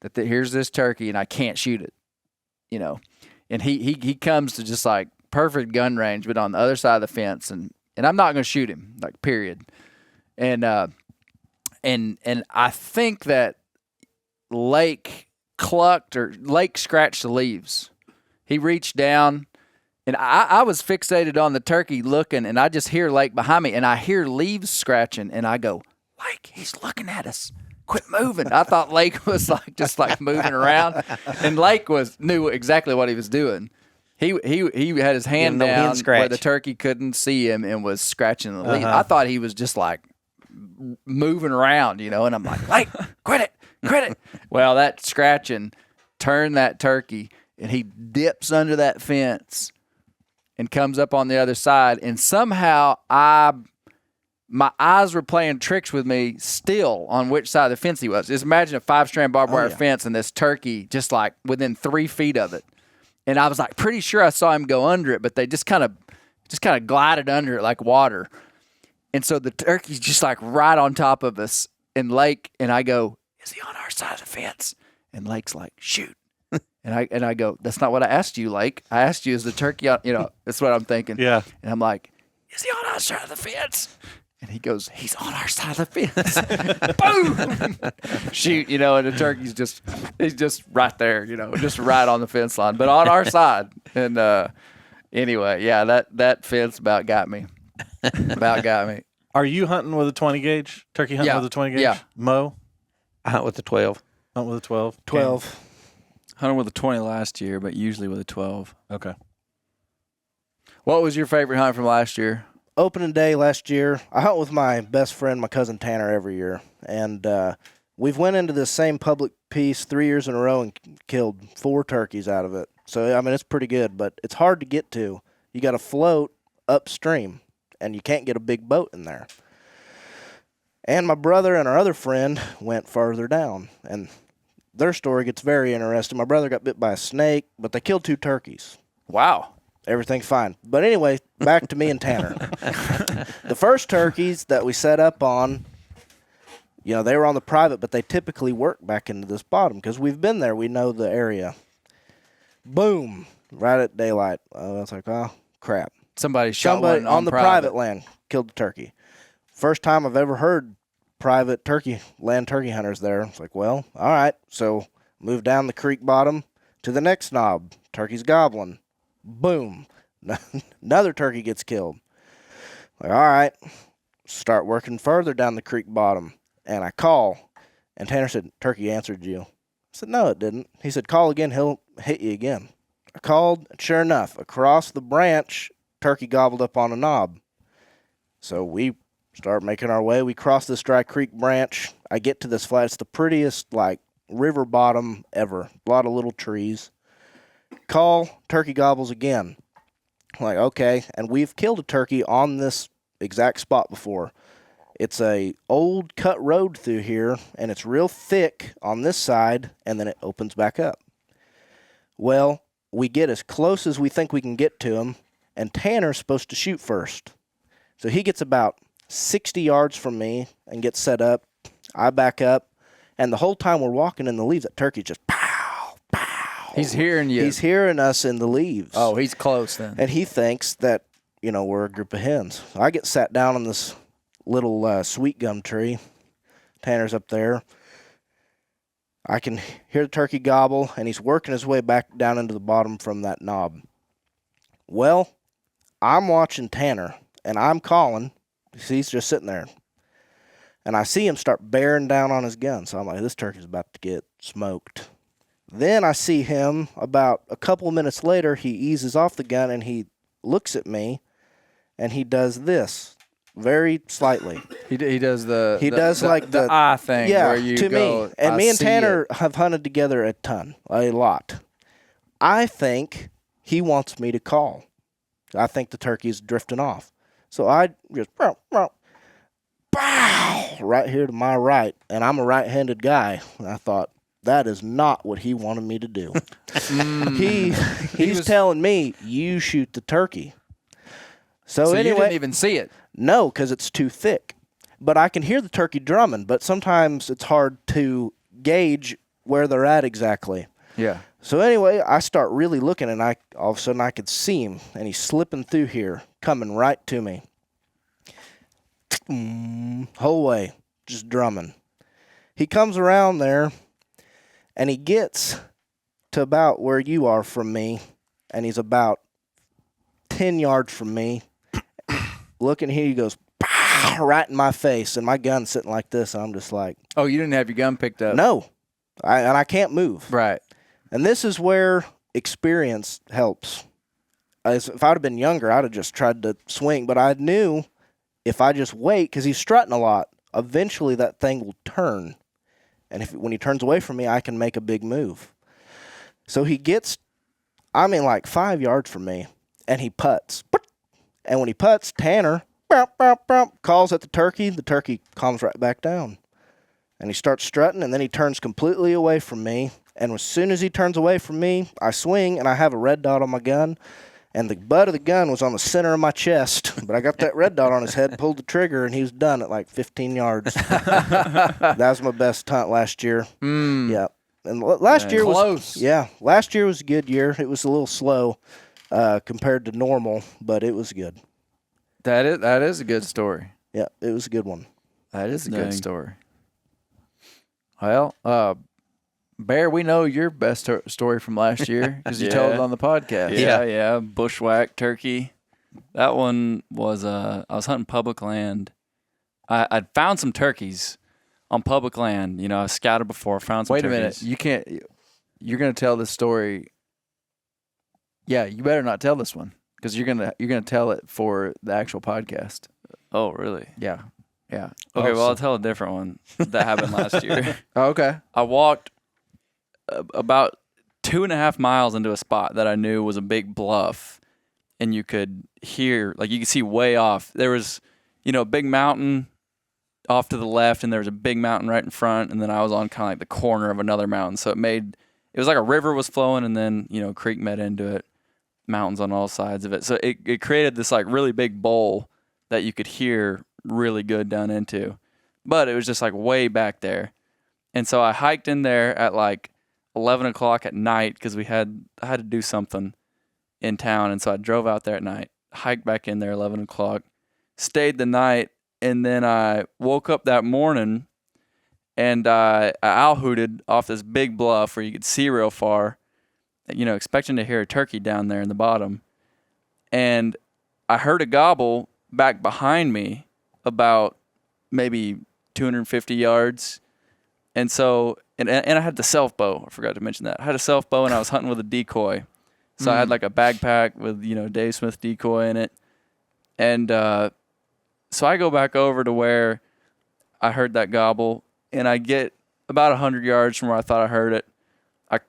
that. Here's this turkey, and I can't shoot it, And he comes to just like perfect gun range, but on the other side of the fence, and I'm not going to shoot him, like period. And I think that Lake scratched the leaves. He reached down, and I was fixated on the turkey looking, and I just hear Lake behind me, and I hear leaves scratching, and I go, Lake, he's looking at us. Quit moving. I thought Lake was just moving around, and Lake knew exactly what he was doing. He had his hand down where the turkey couldn't see him and was scratching the leaf. I thought he was just moving around, and I'm like, Lake, quit it. Well, that scratching turned that turkey, and he dips under that fence and comes up on the other side. And somehow my eyes were playing tricks with me still on which side of the fence he was. Just imagine a 5-strand barbed wire fence and this turkey just within 3 feet of it. And I was pretty sure I saw him go under it, but they just kind of glided under it like water. And so the turkey's just right on top of us. And Lake, and I go, is he on our side of the fence? And Lake's like, shoot. And I go, that's not what I asked you, Lake. I asked you, is the turkey on, that's what I'm thinking. Yeah. And I'm like, is he on our side of the fence? And he goes, he's on our side of the fence. Boom! Shoot, and the turkey's he's just right there, just right on the fence line, but on our side. And anyway, yeah, that fence about got me. Are you hunting with a 20 gauge? Turkey hunting with a 20 gauge? Yeah. Mo? I hunt with the 12. Hunt with a 12? 12. Hunted with a 20 last year, but usually with a 12. Okay. What was your favorite hunt from last year? Opening day last year, I hunt with my best friend, my cousin Tanner, every year. And we've went into this same public piece 3 years in a row and killed 4 turkeys out of it. So, it's pretty good, but it's hard to get to. You got to float upstream, and you can't get a big boat in there. And my brother and our other friend went further down, and their story gets very interesting. My brother got bit by a snake, but they killed 2 turkeys. Wow. Everything's fine. But anyway, back to me and Tanner. The first turkeys that we set up on, they were on the private, but they typically work back into this bottom because we've been there. We know the area. Boom. Right at daylight. I was like, oh, crap. Somebody shot one on the private land, killed the turkey. First time I've ever heard private land turkey hunters there. It's like, well, all right. So Move down the creek bottom to the next knob. Turkey's gobbling. Boom. Another turkey gets killed. Like, all right. Start working further down the creek bottom. And I call. And Tanner said, turkey answered you. I said, no, it didn't. He said, call again. He'll hit you again. I called. And sure enough, across the branch, turkey gobbled up on a knob. So we start making our way. We cross this dry creek branch. I get to this flat. It's the prettiest, like, river bottom ever. A lot of little trees. Call, turkey gobbles again. I'm like, okay. And we've killed a turkey on this exact spot before. It's a old cut road through here, and it's real thick on this side, and then it opens back up. Well, we get as close as we think we can get to him, and Tanner's supposed to shoot first. So he gets about 60 yards from me and gets set up. I back up. And the whole time we're walking in the leaves, that turkey just pow, pow. He's hearing you. He's hearing us in the leaves. Oh, he's close then. And he thinks that, we're a group of hens. I get sat down on this little sweet gum tree. Tanner's up there. I can hear the turkey gobble, and he's working his way back down into the bottom from that knob. Well, I'm watching Tanner, and I'm calling. He's just sitting there. And I see him start bearing down on his gun. So I'm like, this turkey's about to get smoked. Then I see him about a couple of minutes later, he eases off the gun and he looks at me and he does this very slightly. He does the eye thing. Yeah, where you to go, me. And I me and see Tanner it. have hunted together a ton, a lot. I think he wants me to call. I think the turkey is drifting off. So I just bow, right here to my right, and I'm a right-handed guy. And I thought, that is not what he wanted me to do. He's telling me, you shoot the turkey. So anyway, you didn't even see it. No, because it's too thick. But I can hear the turkey drumming, but sometimes it's hard to gauge where they're at exactly. Yeah. So anyway, I start really looking, and all of a sudden I could see him, and he's slipping through here, coming right to me. Whole way, just drumming. He comes around there, and he gets to about where you are from me, and he's about 10 yards from me. Looking here, he goes, pow, right in my face, and my gun's sitting like this, and I'm just like... Oh, you didn't have your gun picked up? No, and I can't move. Right. And this is where experience helps. If I'd have been younger, I'd have just tried to swing, but I knew... if I just wait, because he's strutting a lot, eventually that thing will turn. And when he turns away from me, I can make a big move. So he gets, like 5 yards from me, and he putts. And when he putts, Tanner calls at the turkey calms right back down. And he starts strutting, and then he turns completely away from me. And as soon as he turns away from me, I swing, and I have a red dot on my gun. And the butt of the gun was on the center of my chest. But I got that red dot on his head, pulled the trigger, and he was done at like 15 yards. That was my best hunt last year. Yeah. And last year was close. Yeah. Last year was a good year. It was a little slow compared to normal, but it was good. That is a good story. Yeah, it was a good one. That is a Dang. good story. Well, Bear, we know your best story from last year because you told it on the podcast. Yeah. Bushwhack turkey. That one was I was hunting public land. I'd found some turkeys on public land. I scouted before, found some Wait turkeys. a minute. You can't. You're going to tell this story. Yeah, you better not tell this one because you're gonna tell it for the actual podcast. Oh, really? Yeah. Okay, well, I'll tell a different one that happened last year. Oh, okay. I walked about 2.5 miles into a spot that I knew was a big bluff, and you could hear, you could see way off. There was, a big mountain off to the left, and there was a big mountain right in front, and then I was on kind of like the corner of another mountain. So it was like a river was flowing, and then, a creek met into it, mountains on all sides of it. So it created this really big bowl that you could hear really good down into, but it was just way back there. And so I hiked in there at 11 o'clock at night because I had to do something in town. And so I drove out there at night, hiked back in there 11 o'clock, stayed the night. And then I woke up that morning and I owl hooted off this big bluff where you could see real far, expecting to hear a turkey down there in the bottom. And I heard a gobble back behind me about maybe 250 yards. And so, and I had the self bow. I forgot to mention that. I had a self bow and I was hunting with a decoy. So I had like a backpack with, Dave Smith decoy in it. And so I go back over to where I heard that gobble, and I get about 100 yards from where I thought I heard it. I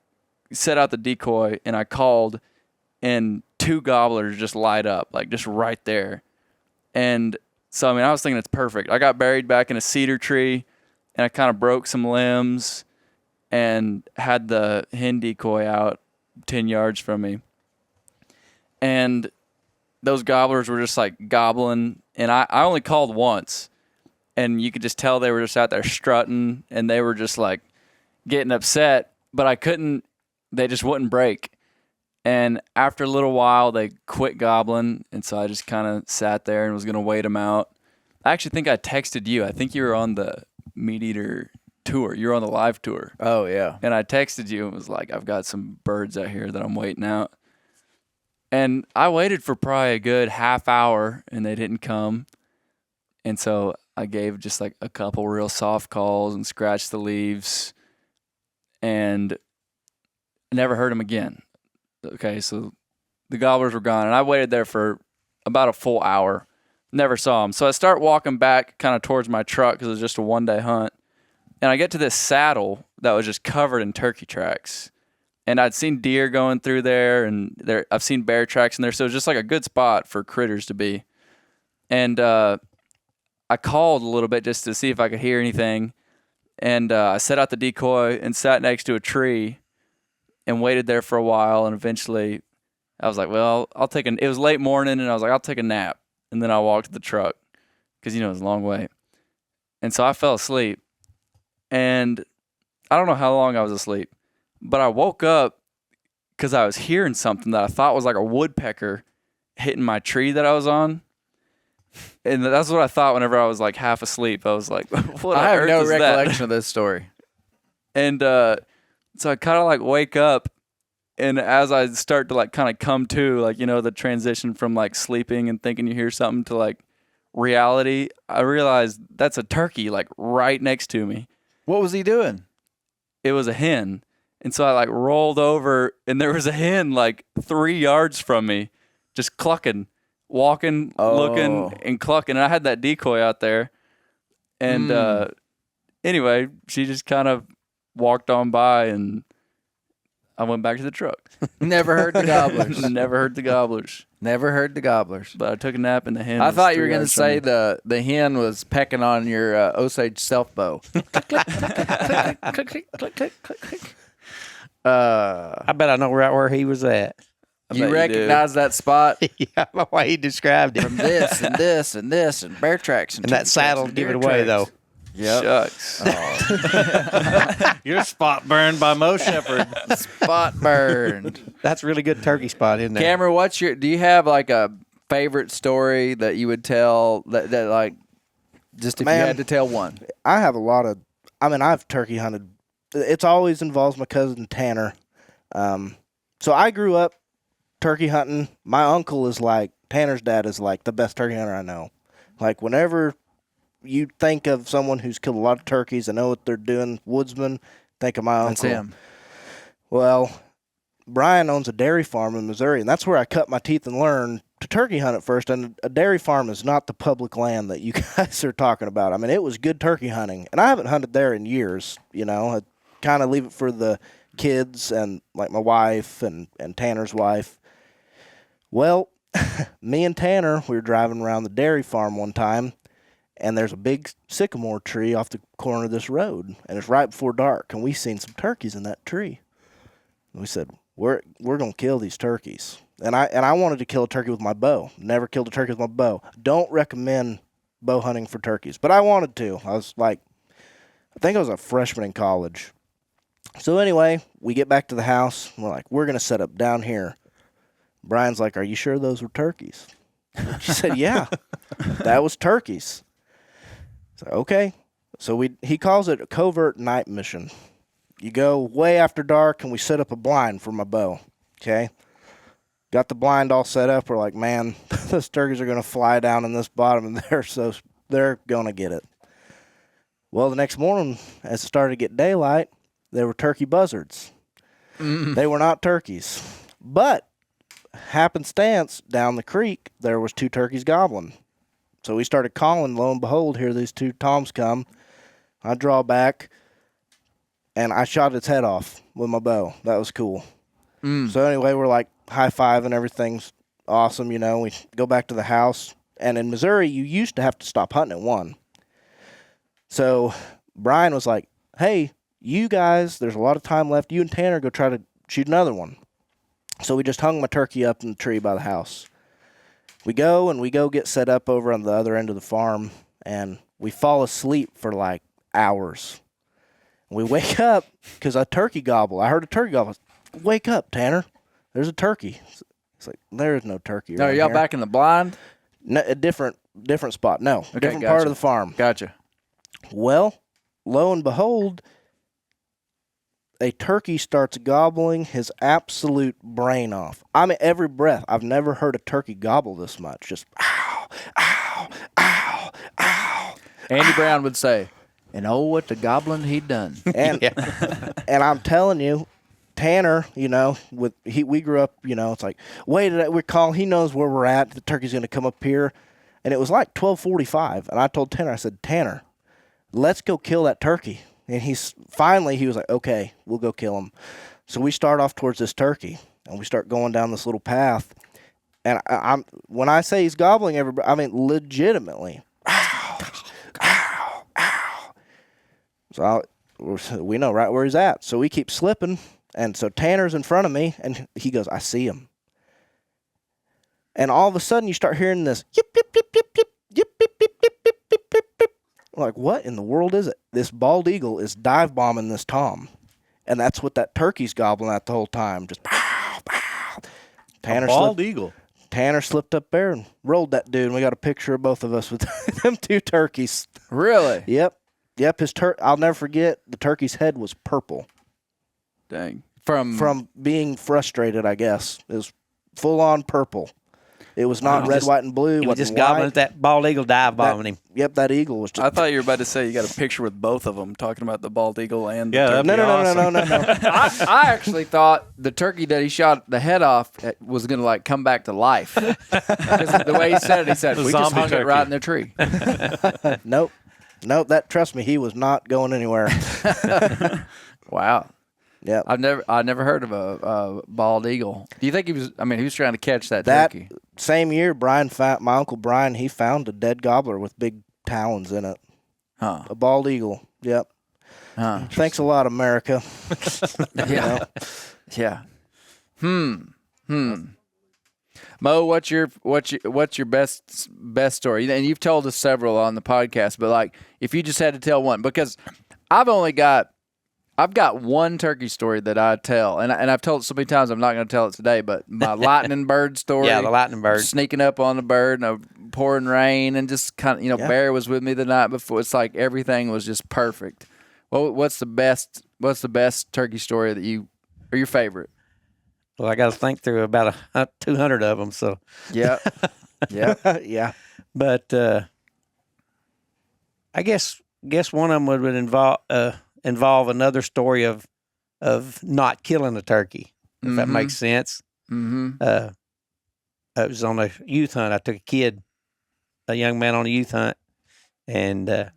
set out the decoy, and I called, and 2 gobblers just light up, like just right there. And so, I was thinking it's perfect. I got buried back in a cedar tree, and I kind of broke some limbs and had the hen decoy out 10 yards from me. And those gobblers were just like gobbling, and I only called once, and you could just tell they were just out there strutting, and they were just like getting upset, but they just wouldn't break. And after a little while, they quit gobbling, and so I just kind of sat there and was going to wait them out. I actually think I texted you. I think you were on the MeatEater tour. You were on the live tour. Oh, yeah. And I texted you and was like, I've got some birds out here that I'm waiting out. And I waited for probably a good half hour, and they didn't come. And so I gave just like a couple real soft calls and scratched the leaves, and never heard them again. Okay, so the gobblers were gone, and I waited there for about a full hour. Never saw them. So I start walking back kind of towards my truck because it was just a one-day hunt. And I get to this saddle that was just covered in turkey tracks. And I'd seen deer going through there, and I've seen bear tracks in there. So it was just like a good spot for critters to be. And I called a little bit just to see if I could hear anything. And I set out the decoy and sat next to a tree and waited there for a while. And eventually I was like, well, it was late morning, and I was like, I'll take a nap. And then I walked to the truck because, it was a long way. And so I fell asleep. And I don't know how long I was asleep, but I woke up because I was hearing something that I thought was like a woodpecker hitting my tree that I was on. And that's what I thought whenever I was like half asleep. I was like, what I on have earth no is that? recollection of this story. And so I kind of like wake up, and as I start to like kind of come to, like, the transition from like sleeping and thinking you hear something to like reality, I realized that's a turkey like right next to me. What was he doing? It was a hen. And so I like rolled over, and there was a hen like 3 yards from me, just clucking, walking, looking, and clucking. And I had that decoy out there. And anyway, she just kind of walked on by, and I went back to the truck. Never heard the gobblers. Never heard the gobblers. Never heard the gobblers. But I took a nap, and the hen I was thought you were 3 going to yards from say me. the hen was pecking on your Osage self bow. I bet I know right where he was at. You recognize that spot Yeah, by the way he described it. from this and this and this and bear tracks and And that turkey saddle tracks and give it deer away, tracks. though. Yep. Shucks. Your spot burned by Mo Shepherd. Spot burned. That's a really good turkey spot, isn't it? Cameron, do you have like a favorite story that you would tell that like, just if you Man. had to tell one? I have a lot of. I've turkey hunted. It's always involves my cousin Tanner. So I grew up turkey hunting. My uncle is like Tanner's dad is like the best turkey hunter I know. Like whenever you think of someone who's killed a lot of turkeys and know what they're doing, woodsman, think of my uncle. That's him. Well, Brian owns a dairy farm in Missouri, and that's where I cut my teeth and learned to turkey hunt at first. And a dairy farm is not the public land that you guys are talking about. I mean, it was good turkey hunting, and I haven't hunted there in years. I kind of leave it for the kids and like my wife and Tanner's wife. Well, me and Tanner, we were driving around the dairy farm one time, and there's a big sycamore tree off the corner of this road, and it's right before dark, and we seen some turkeys in that tree. And we said, we're gonna kill these turkeys. And I wanted to kill a turkey with my bow. Never killed a turkey with my bow. Don't recommend bow hunting for turkeys, but I wanted to. I was like, I think I was a freshman in college. So anyway, we get back to the house. We're like, we're gonna set up down here. Brian's like, are you sure those were turkeys? She said, yeah, that was turkeys. So okay. So he calls it a covert night mission. You go way after dark, and we set up a blind for my bow. Okay, got the blind all set up. We're like, man, those turkeys are gonna fly down in this bottom, and they're gonna get it. Well, the next morning, as it started to get daylight, there were turkey buzzards. They were not turkeys, but happenstance down the creek, there was 2 turkeys gobbling. So we started calling. Lo and behold, here these 2 toms come. I draw back, and I shot its head off with my bow. That was cool. So anyway, we're like high-fiving. Everything's awesome, you know. We go back to the house. And in Missouri, you used to have to stop hunting at 1. So Brian was like, hey, you guys, there's a lot of time left. You and Tanner go try to shoot another one. So we just hung my turkey up in the tree by the house. We go get set up over on the other end of the farm, and we fall asleep for like hours. We wake up because a turkey gobble. I heard a turkey gobble. Wake up, Tanner. There's a turkey. It's like, there is no turkey. No, are y'all back in the blind? No, a different spot. No, Okay, different gotcha. part of the farm. Gotcha. Well, lo and behold, a turkey starts gobbling his absolute brain off. I mean, every breath. I've never heard a turkey gobble this much. Just, ow, ow, ow, ow. Andy Brown would say, and oh, what the goblin he'd done. And and I'm telling you, Tanner, you know, we grew up, you know, it's like, we're calling, he knows where we're at. The turkey's going to come up here. And it was like 12:45. And I told Tanner, I said, Tanner, let's go kill that turkey. And he was like, okay, we'll go kill him. So we start off towards this turkey, and we start going down this little path. And when I say he's gobbling everybody, I mean legitimately. Ow, ow, ow. So we know right where he's at. So we keep slipping. And so Tanner's in front of me, and he goes, I see him. And all of a sudden, you start hearing this, yip, yip, yip, yip, yip, yip, yip, yip, yip, yip, yip, yip, yip. I'm like, what in the world is it? This bald eagle is dive bombing this tom. And that's what that turkey's gobbling at the whole time. Just pow, pow. Bald eagle. Tanner slipped up there and rolled that dude, and we got a picture of both of us with them 2 turkeys. Really? Yep. I'll never forget, the turkey's head was purple. Dang. From being frustrated, I guess. It was full on purple. It was not red, white, and blue. He was just gobbling at that bald eagle dive bombing him. Yep, that eagle was just. I thought you were about to say you got a picture with both of them talking about the bald eagle and Yeah, the turkey. No. I actually thought the turkey that he shot the head off was going to like come back to life. 'Cause the way he said it, he said, A we just zombie hung it turkey. right in the tree. Nope. That trust me, he was not going anywhere. Wow. Yeah. I never heard of a bald eagle. Do you think he was trying to catch that That turkey? same year, my Uncle Brian, he found a dead gobbler with big talons in it. Huh. A bald eagle. Yep. Huh. Thanks a lot, America. Yeah. Yeah. Mo, what's your best story? And you've told us several on the podcast, but like if you just had to tell one, because I've got one turkey story that I tell, and I've told it so many times I'm not going to tell it today. But my lightning bird story, Yeah, the lightning bird. sneaking up on the bird in a pouring rain, and just kind of Bear was with me the night before. It's like everything was just perfect. Well, what's the best turkey story that or your favorite? Well, I got to think through about 200 of them. So, Yeah, yeah. Yeah. but I guess one of them would involve another story of not killing a turkey, if that makes sense. Mm-hmm. I was on a youth hunt. I took a young man on a youth hunt, and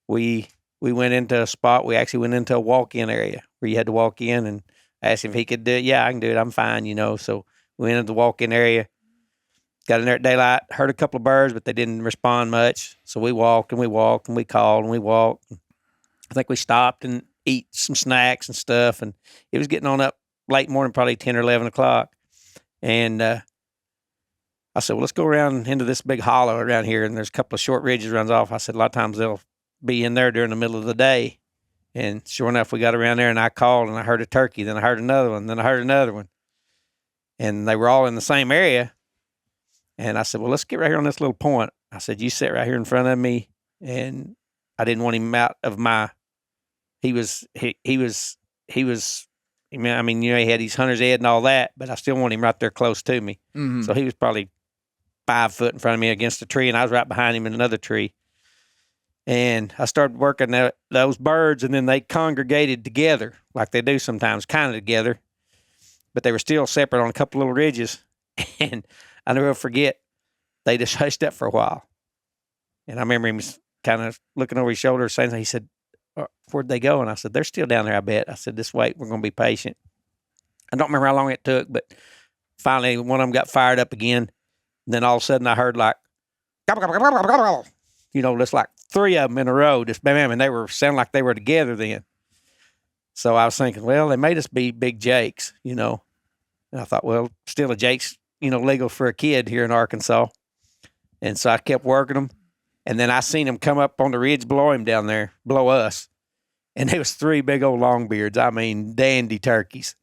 we went into a spot. We actually went into a walk-in area where you had to walk in, and asked him if he could do it. Yeah, I can do it. I'm fine, So we went into the walk-in area, got in there at daylight, heard a couple of birds, but they didn't respond much. So we walked and we walked and we called and we walked. I think we stopped and eat some snacks and stuff, and it was getting on up late morning, probably 10 or 11 o'clock. And I said, well, let's go around into this big hollow around here, and there's a couple of short ridges runs off. I said, a lot of times they'll be in there during the middle of the day. And sure enough, we got around there, and I called, and I heard a turkey. Then I heard another one. Then I heard another one. And they were all in the same area. And I said, well, let's get right here on this little point. I said, you sit right here in front of me, and I didn't want him out of my. He was. I mean, he had his hunter's ed and all that, but I still want him right there close to me. Mm-hmm. So he was probably 5 foot in front of me against a tree, and I was right behind him in another tree. And I started working those birds, and then they congregated together like they do sometimes, kind of together, but they were still separate on a couple little ridges. And I never forget, they just hushed up for a while. And I remember him kind of looking over his shoulder, saying, he said, "Where'd they go?" And I said, "They're still down there, I bet." I said, "Just wait, we're going to be patient." I don't remember how long it took, but finally one of them got fired up again. And then all of a sudden I heard like, gobble, gobble, gobble, gobble, gobble. Just like 3 of them in a row, just bam, bam, and they were sounding like they were together then. So I was thinking, well, they made us be big jakes, And I thought, well, still a jake's, legal for a kid here in Arkansas. And so I kept working them. And then I seen them come up on the ridge below him down there, below us. And there was 3 big old longbeards. I mean, dandy turkeys.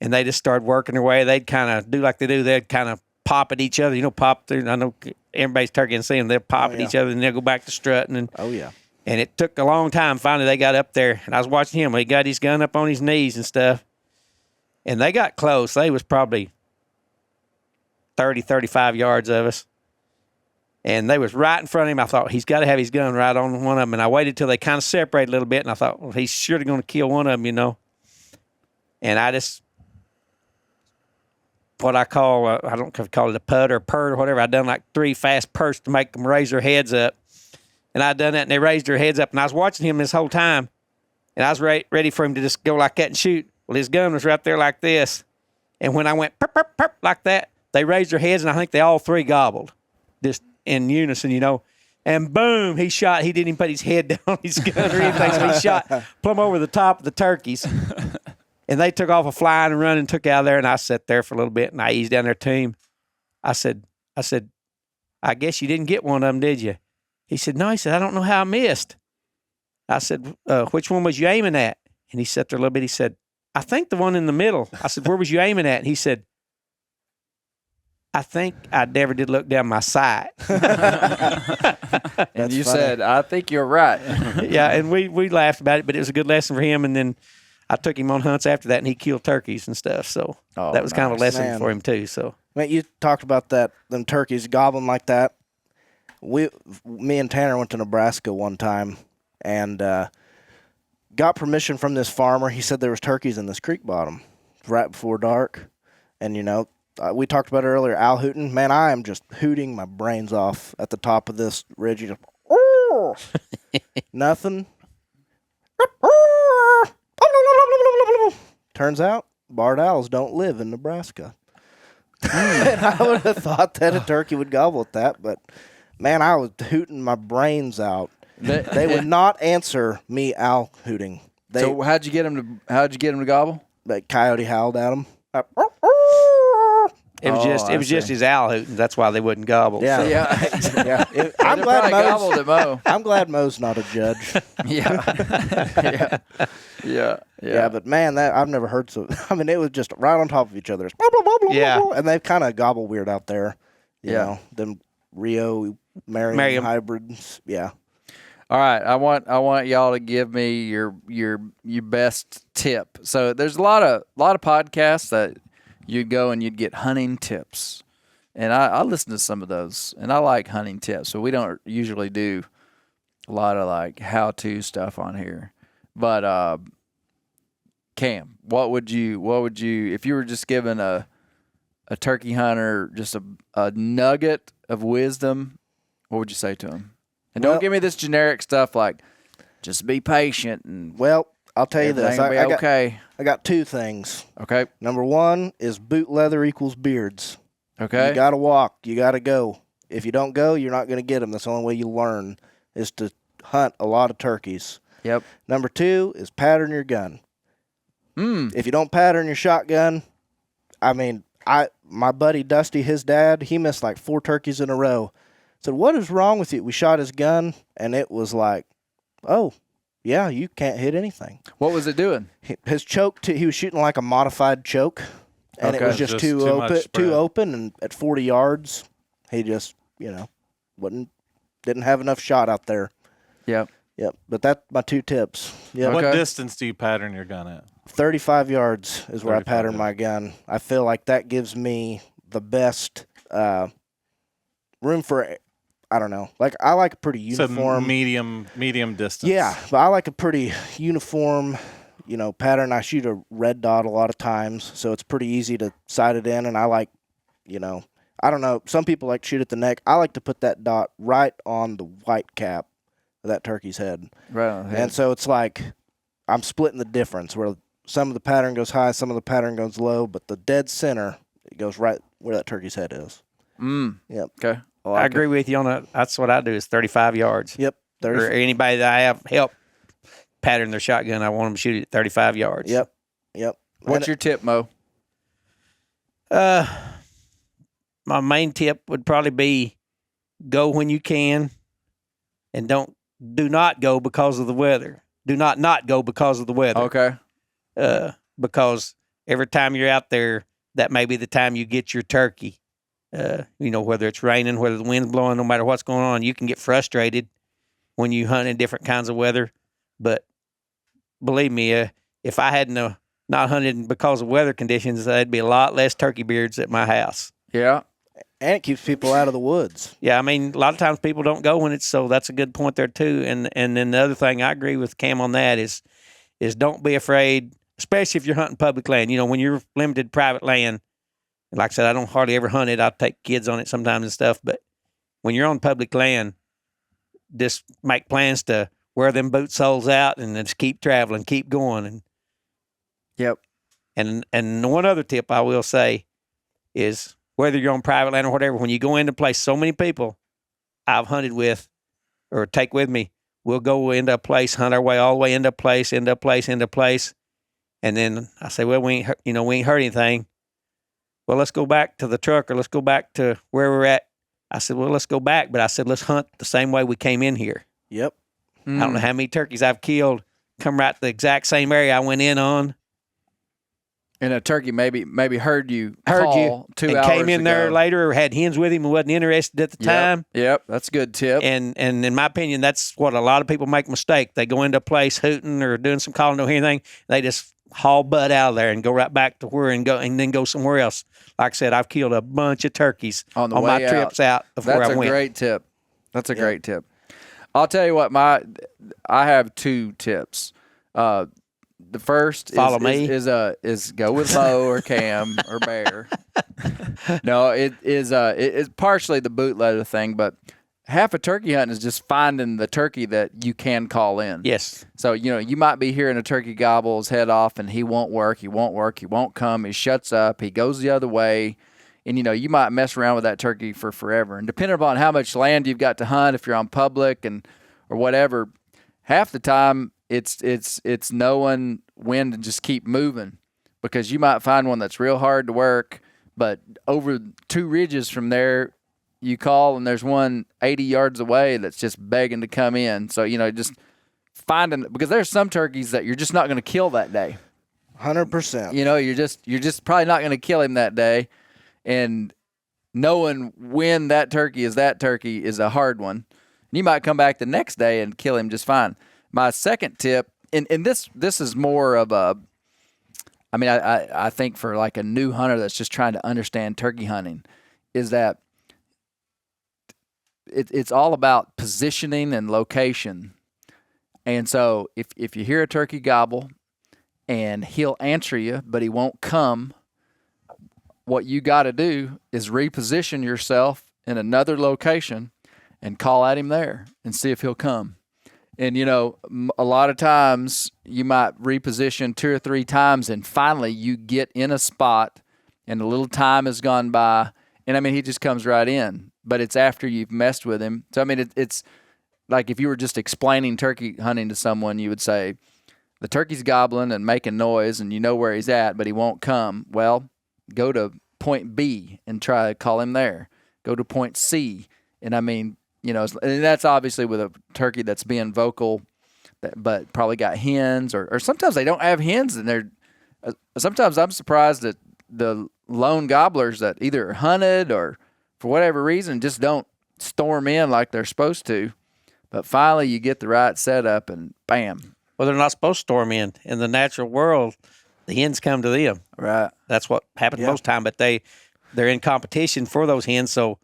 And they just started working their way. They'd kind of do like they do. They'd kind of pop at each other, pop through. I know everybody's turkey and see them. They'll pop at each other and they'll go back to strutting. And, and it took a long time. Finally, they got up there. And I was watching him. He got his gun up on his knees and stuff. And they got close. They was probably 30, 35 yards of us. And they was right in front of him. I thought, he's got to have his gun right on one of them. And I waited till they kind of separated a little bit. And I thought, well, he's surely going to kill one of them, And I just, what I call, I don't know if I call it a put or purr or whatever. I done like 3 fast purrs to make them raise their heads up. And I done that, and they raised their heads up. And I was watching him this whole time. And I was ready for him to just go like that and shoot. Well, his gun was right there like this. And when I went perp, perp, perp, like that, they raised their heads, and I think they all 3 gobbled. Just in unison, and boom, he shot. He didn't even put his head down on his gun or anything, so he shot plumb over the top of the turkeys. And they took off a flying and running, took out there, and I sat there for a little bit, and I eased down their team. I said, "I guess you didn't get one of them, did you?" He said, "No." He said, "I don't know how I missed." I said, "Which one was you aiming at?" And he sat there a little bit. He said, "I think the one in the middle." I said, "Where was you aiming at?" And he said, "I think I never did look down my sight." And you said, "I think you're right." Yeah, and we laughed about it, but it was a good lesson for him. And then I took him on hunts after that, and he killed turkeys and stuff. So that was kind of a lesson for him too. So, man, you talked about them turkeys gobbling like that. Me and Tanner went to Nebraska one time and got permission from this farmer. He said there was turkeys in this creek bottom right before dark, and we talked about it earlier, owl hooting. Man, I am just hooting my brains off at the top of this ridge. You just, nothing. Turns out, barred owls don't live in Nebraska. And I would have thought that a turkey would gobble at that, but man, I was hooting my brains out. They would not answer me owl hooting. So how'd you get them to gobble? That coyote howled at them. It was just his owl hooting. That's why they wouldn't gobble. Yeah, So. yeah. I'm glad gobbled at Mo. I'm glad Mo's not a judge. Yeah. But man, that I've never heard so. I mean, it was just right on top of each other. Yeah. And they kind of gobble weird out there. You know, them Rio Merriam hybrids. Yeah. All right, I want y'all to give me your best tip. So there's a lot of podcasts that you'd go and you'd get hunting tips, and I listen to some of those, and I like hunting tips. So we don't usually do a lot of like how-to stuff on here. But Cam, what would you if you were just given a turkey hunter just a nugget of wisdom, what would you say to him? And don't give me this generic stuff like just be patient and I'll tell you this. I got 2 things. Okay. Number 1 is boot leather equals beards. Okay. You got to walk. You got to go. If you don't go, you're not going to get them. That's the only way you learn is to hunt a lot of turkeys. Yep. Number 2 is pattern your gun. If you don't pattern your shotgun, I mean, my buddy Dusty, his dad, he missed like 4 turkeys in a row. Said, "What is wrong with you?" We shot his gun, and it was like, "Oh, yeah, you can't hit anything." What was it doing? His choke, he was shooting like a modified choke, and it was just too open, and at 40 yards, he just, didn't have enough shot out there. Yep. Yep. But that's my 2 tips. Yep. What Okay. distance do you pattern your gun at? 35 yards is where I 35 pattern yards. my gun. I feel like that gives me the best room for, I don't know. Like, I like a pretty uniform. So medium distance. Yeah, but I like a pretty uniform, pattern. I shoot a red dot a lot of times, so it's pretty easy to sight it in. And I like, I don't know. Some people like to shoot at the neck. I like to put that dot right on the white cap of that turkey's head. Right on the head. And so it's like I'm splitting the difference where some of the pattern goes high, some of the pattern goes low, but the dead center, it goes right where that turkey's head is. Yep. Okay. I agree with you on that. That's what I do is 35 yards. Yep. Or anybody that I have help pattern their shotgun, I want them to shoot it at 35 yards. Yep. What's your tip, Mo? My main tip would probably be go when you can, and do not go because of the weather. Do not go because of the weather. Okay. Because every time you're out there, that may be the time you get your turkey. Whether it's raining, whether the wind's blowing, no matter what's going on, you can get frustrated when you hunt in different kinds of weather. But believe me, if I hadn't not hunted because of weather conditions, there'd be a lot less turkey beards at my house. Yeah. And it keeps people out of the woods. Yeah, I mean, a lot of times people don't go when it's so. That's a good point there too. And then the other thing I agree with Cam on that is don't be afraid, especially if you're hunting public land. When you're limited private land, like I said, I don't hardly ever hunt it. I take kids on it sometimes and stuff. But when you're on public land, just make plans to wear them boot soles out and just keep traveling, keep going. Yep. And one other tip I will say is whether you're on private land or whatever, when you go into a place, so many people I've hunted with or take with me, we'll go into a place, hunt our way all the way into a place. And then I say, well, we ain't heard anything. Well, let's go back to the truck or let's go back to where we're at. I said, well, let's go back. But I said, let's hunt the same way we came in here. Yep. I don't know how many turkeys I've killed, come right to the exact same area I went in on. And a turkey maybe heard you Heard call you 2 and hours came in there ago. later or had hens with him and wasn't interested at the time. Yep. That's a good tip. And in my opinion, that's what a lot of people make a mistake. They go into a place hooting or doing some calling or anything. They just haul butt out of there and go right back to where and then go somewhere else. Like I said, I've killed a bunch of turkeys On the my way out. trips out of where I That's a went. great tip. That's a great tip. I'll tell you what, I have 2 tips. The first Follow me. is go with Mo or Cam or Bear. No, it's partially the bootlegger thing, but half of turkey hunting is just finding the turkey that you can call in. Yes. So, you might be hearing a turkey gobble his head off and he won't work, he won't come, he shuts up, he goes the other way. And, you might mess around with that turkey for forever. And depending upon how much land you've got to hunt, if you're on public or whatever, half the time it's knowing when to just keep moving, because you might find one that's real hard to work, but over 2 ridges from there, you call and there's one 80 yards away that's just begging to come in. So, just finding, because there's some turkeys that you're just not going to kill that day. 100%. You're just probably not going to kill him that day. And knowing when that turkey is a hard one. You might come back the next day and kill him just fine. My second tip, and this is more of I think for like a new hunter that's just trying to understand turkey hunting, is that it's all about positioning and location. And so if you hear a turkey gobble and he'll answer you, but he won't come, what you got to do is reposition yourself in another location and call at him there and see if he'll come. And, a lot of times you might reposition 2 or 3 times and finally you get in a spot and a little time has gone by and, he just comes right in. But it's after you've messed with him. So, it's like if you were just explaining turkey hunting to someone, you would say, the turkey's gobbling and making noise and you know where he's at, but he won't come. Well, go to point B and try to call him there. Go to point C. And and that's obviously with a turkey that's being vocal, but probably got hens, or sometimes they don't have hens, and they're. Sometimes I'm surprised that the lone gobblers that either are hunted or for whatever reason just don't storm in like they're supposed to. But finally, you get the right setup, and bam. Well, they're not supposed to storm in. In the natural world, the hens come to them. Right. That's what happens most time. But they're in competition for those hens, so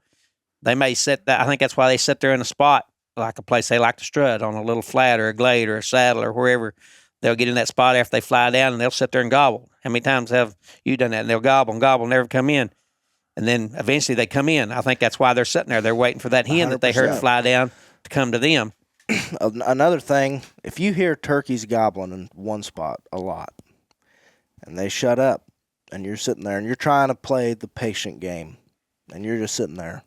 they may sit that. I think that's why they sit there in a spot like a place they like to strut on a little flat or a glade or a saddle or wherever. They'll get in that spot after they fly down, and they'll sit there and gobble. How many times have you done that? And they'll gobble and gobble, never come in. And then eventually they come in. I think that's why they're sitting there. They're waiting for that hen that they heard 100%. fly down to come to them. Another thing, if you hear turkeys gobbling in one spot a lot, and they shut up, and you're sitting there, and you're trying to play the patient game, and you're just sitting there,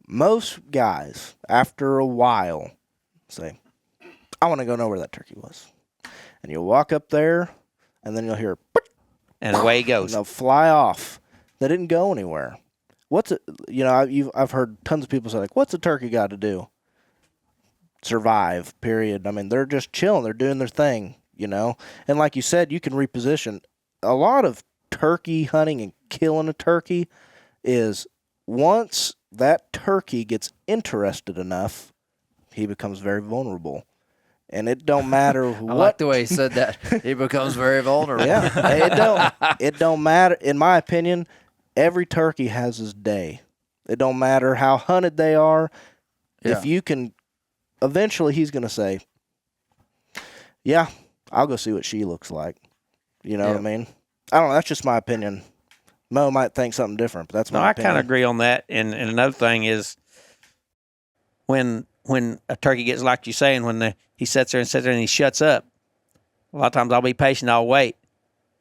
most guys, after a while, say, I want to go know where that turkey was. And you'll walk up there, and then you'll hear, And away he and goes. they'll fly off. They didn't go anywhere. What's it? You know, I've heard tons of people say, like, what's a turkey got to do? Survive, period. I mean, they're just chilling. They're doing their thing, you know? And like you said, you can reposition. A lot of turkey hunting and killing a turkey is once that turkey gets interested enough, he becomes very vulnerable. And it don't matter what. I like the way he said that. He becomes very vulnerable. Yeah, it don't matter. In my opinion, every turkey has his day. It don't matter how hunted they are. Yeah. If you can, eventually he's gonna say, "Yeah, I'll go see what she looks like." You know what I mean? I don't know. That's just my opinion. Mo might think something different, but that's my No, I opinion. kind of agree on that. And another thing is when a turkey gets, like you're saying, when he sits there and he shuts up, a lot of times I'll be patient, I'll wait.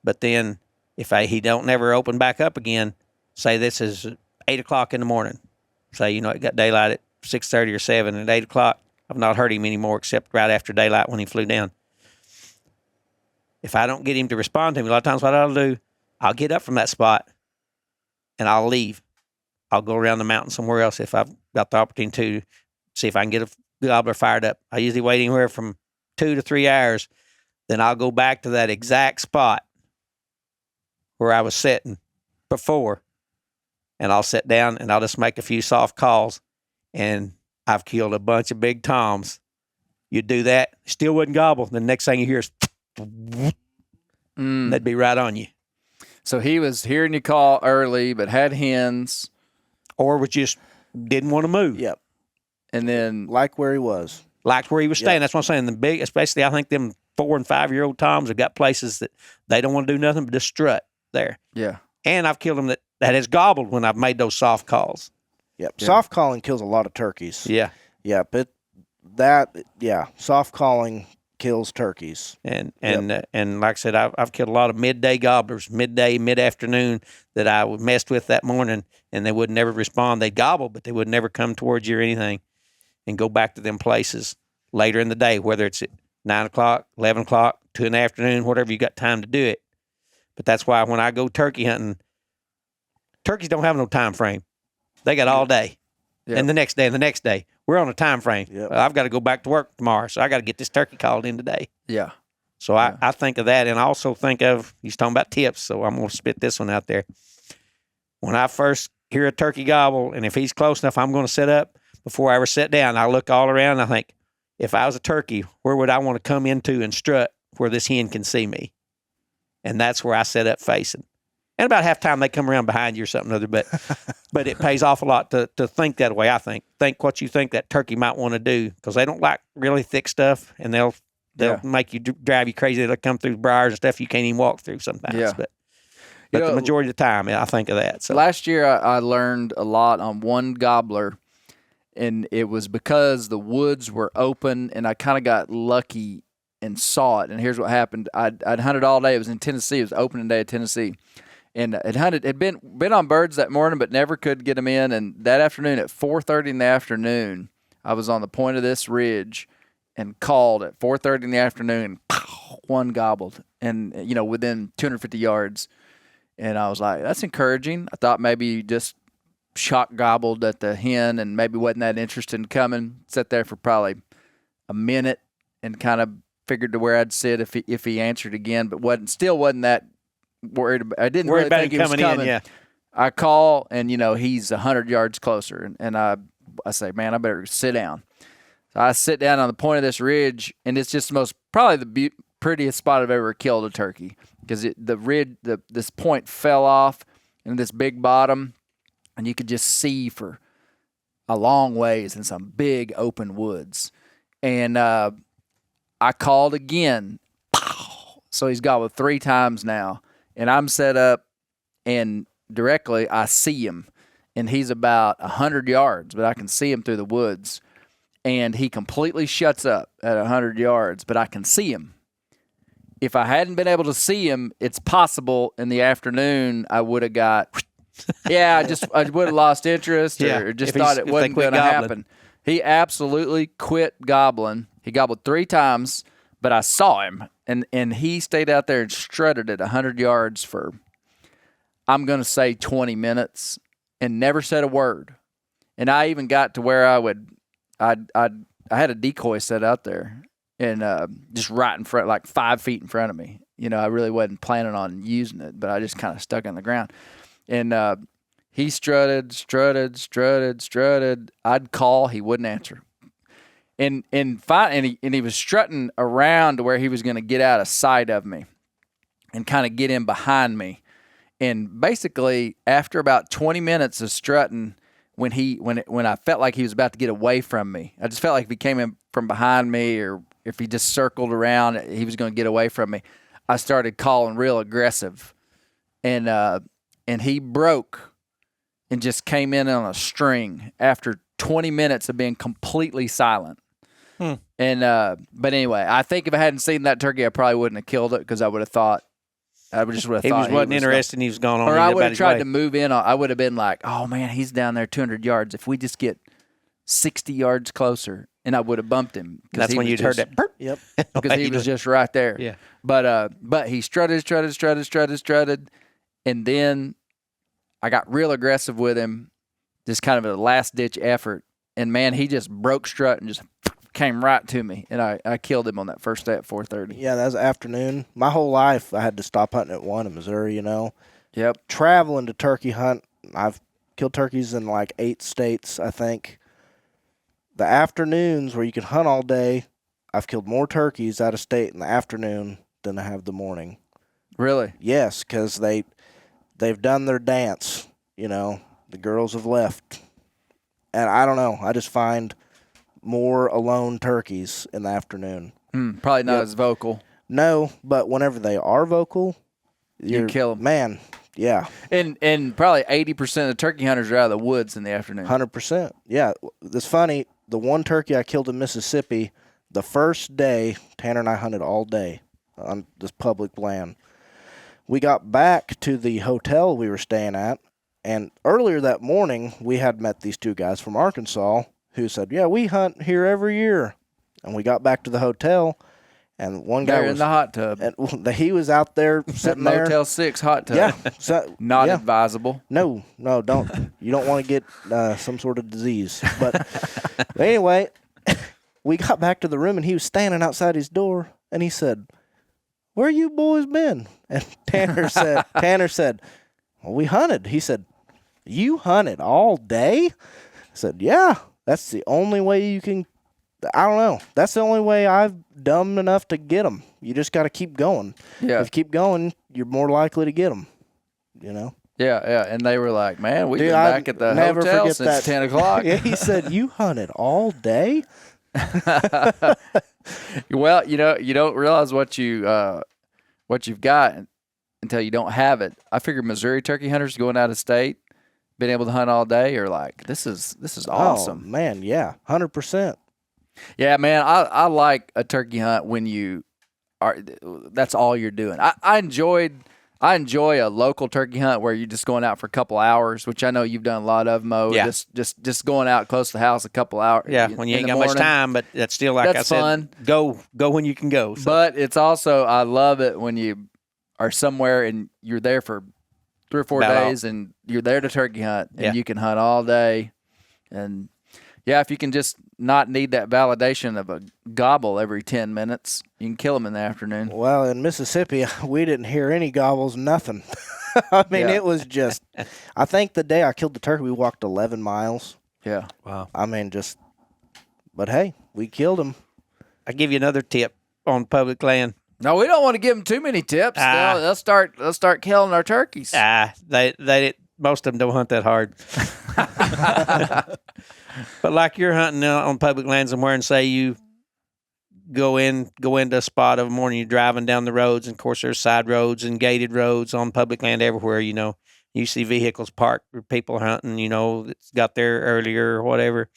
But then if he don't never open back up again, say this is 8 o'clock in the morning. Say, it got daylight at 6:30 or 7, and at 8 o'clock, I've not heard him anymore except right after daylight when he flew down. If I don't get him to respond to me, a lot of times what I'll do, I'll get up from that spot and I'll leave. I'll go around the mountain somewhere else if I've got the opportunity to see if I can get a gobbler fired up. I usually wait anywhere from 2 to 3 hours. Then I'll go back to that exact spot where I was sitting before, and I'll sit down and I'll just make a few soft calls, and I've killed a bunch of big toms. You do that, still wouldn't gobble. The next thing you hear is they'd be right on you. So he was hearing you call early, but had hens. Or was just didn't want to move. Yep. And then Like where he was. Liked where he was staying. Yeah. That's what I'm saying. The big, especially I think them 4 and 5 year old toms have got places that they don't want to do nothing but just strut there. yeah. And I've killed them that has gobbled when I've made those soft calls. Yep. Yeah. Soft calling kills a lot of turkeys. Yeah. Yeah, but soft calling kills turkeys. And like I said, I've killed a lot of midday gobblers, mid-afternoon that I would messed with that morning, and they would never respond. They'd gobble, but they would never come towards you or anything, and go back to them places later in the day, whether it's at 9 o'clock, 11 o'clock, 2 in the afternoon, whatever you got time to do it. But that's why when I go turkey hunting, turkeys don't have no time frame. They got all day. Yep. And the next day and the next day. We're on a time frame. Yep. Well, I've got to go back to work tomorrow, so I got to get this turkey called in today. Yeah. So I think of that, and I also think of, he's talking about tips, so I'm going to spit this one out there. When I first hear a turkey gobble, and if he's close enough, I'm going to sit up. Before I ever sit down, I look all around, and I think, if I was a turkey, where would I want to come into and strut where this hen can see me? And that's where I sit up facing. And about half time they come around behind you or something or other, but it pays off a lot to think that way, I think. Think what you think that turkey might want to do, because they don't like really thick stuff, and they'll make you drive you crazy. They'll come through briars and stuff you can't even walk through sometimes. Yeah. But You know, the majority of the time, I think of that. So last year I learned a lot on one gobbler, and it was because the woods were open, and I kind of got lucky and saw it. And here's what happened. I'd hunted all day. It was in Tennessee. It was opening day of Tennessee. And had been on birds that morning, but never could get them in. And that afternoon at 4:30 in the afternoon, I was on the point of this ridge and called at 4:30 in the afternoon. One gobbled, and within 250 yards. And I was like, that's encouraging. I thought maybe just shock gobbled at the hen and maybe wasn't that interested in coming. Sat there for probably a minute and kind of figured to where I'd sit if he answered again, but wasn't that worried about. I didn't really about think him he was coming in, coming. yeah. I call, and he's 100 yards closer, and I say, man, I better sit down. So I sit down on the point of this ridge, and it's just probably the prettiest spot I've ever killed a turkey, because this point fell off in this big bottom, and you could just see for a long ways in some big open woods. And I called again. Pow! So he's gobbled 3 times now, and I'm set up, and directly I see him, and he's about 100 yards, but I can see him through the woods. And he completely shuts up at 100 yards, but I can see him. If I hadn't been able to see him, it's possible in the afternoon I would have got, I would have lost interest or just thought it wasn't going to happen. He absolutely quit gobbling. He gobbled 3 times, but I saw him, and he stayed out there and strutted at 100 yards for, I'm going to say 20 minutes, and never said a word. And I even got to where I had a decoy set out there, and just right in front, like 5 feet in front of me. I really wasn't planning on using it, but I just kind of stuck on the ground. And he strutted. I'd call, he wouldn't answer. And he was strutting around to where he was going to get out of sight of me and kind of get in behind me. And basically, after about 20 minutes of strutting, when I felt like he was about to get away from me, I just felt like if he came in from behind me or if he just circled around, he was going to get away from me. I started calling real aggressive, and he broke and just came in on a string after 20 minutes of being completely silent. And but anyway, I think if I hadn't seen that turkey, I probably wouldn't have killed it, because I would have thought. I just would have thought he wasn't interested. He was going on. Or I would have tried to move in. I would have been like, "Oh man, he's down there 200 yards. If we just get 60 yards closer," and I would have bumped him. That's when you'd heard that burp. Yep. Because he was just right there. Yeah. But he strutted, and then I got real aggressive with him, just kind of a last ditch effort. And man, he just broke strut and just came right to me, and I killed him on that first day at 4:30. Yeah, that was afternoon. My whole life, I had to stop hunting at 1 in Missouri, Yep. Traveling to turkey hunt, I've killed turkeys in like 8 states, I think. The afternoons where you can hunt all day, I've killed more turkeys out of state in the afternoon than I have the morning. Really? Yes, because they've done their dance, The girls have left. And I don't know, I just find more alone turkeys in the afternoon. Probably not as vocal. No, but whenever they are vocal, you kill them. Man, yeah. And probably 80% of turkey hunters are out of the woods in the afternoon. 100%. Yeah. It's funny, the one turkey I killed in Mississippi, the first day, Tanner and I hunted all day on this public land. We got back to the hotel we were staying at, and earlier that morning, we had met these 2 guys from Arkansas who said, "Yeah, we hunt here every year." And we got back to the hotel, and one guy was in the hot tub. And he was out there sitting there. Motel 6 hot tub. Yeah. So, Not advisable. No, don't. You don't want to get some sort of disease. But anyway, we got back to the room, and he was standing outside his door, and he said, "Where you boys been?" And Tanner said, "Well, we hunted." He said, "You hunted all day?" I said, "Yeah. That's the only way you can, I don't know. That's the only way I've dumb enough to get them. You just got to keep going. Yeah. If you keep going, you're more likely to get them, Yeah. And they were like, "Man, we've been back at the hotel since 10 o'clock. Yeah, he said, "You hunted all day?" Well, you don't realize what you've got until you don't have it. I figured Missouri turkey hunters going out of state, been able to hunt all day, are like, this is awesome. Oh, man, yeah, 100%. Yeah, man, I like a turkey hunt when that's all you're doing. I enjoy a local turkey hunt where you're just going out for a couple hours, which I know you've done a lot of, Mo. Yeah. Just going out close to the house a couple hours. Yeah, when you ain't got much time, but that's still, like that's I said, fun. Go when you can go. So. But it's also, I love it when you are somewhere and you're there for 3 or 4 days and you're there to turkey hunt and you can hunt all day. And yeah, if you can just not need that validation of a gobble every 10 minutes, you can kill them in the afternoon. Well, in Mississippi, we didn't hear any gobbles, nothing. I mean, It was just, I think the day I killed the turkey, we walked 11 miles. Yeah. Wow. I mean, just But hey, we killed him. I give you another tip on public land. No, we don't want to give them too many tips. They'll start killing our turkeys. They most of them don't hunt that hard. But like you're hunting on public land somewhere, and say you go into a spot of a morning, you're driving down the roads, and of course there's side roads and gated roads on public land everywhere. You see vehicles parked where people are hunting. That's got there earlier or whatever.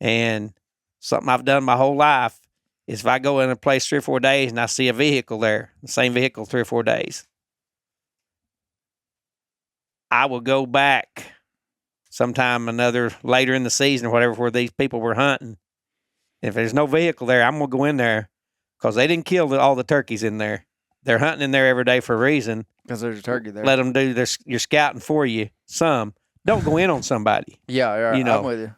And something I've done my whole life is if I go in a place 3 or 4 days and I see a vehicle there, the same vehicle 3 or 4 days, I will go back sometime later in the season or whatever where these people were hunting. If there's no vehicle there, I'm going to go in there because they didn't kill all the turkeys in there. They're hunting in there every day for a reason. Because there's a turkey there. Let them do your scouting for you. Don't go in on somebody. Yeah, I'm with you.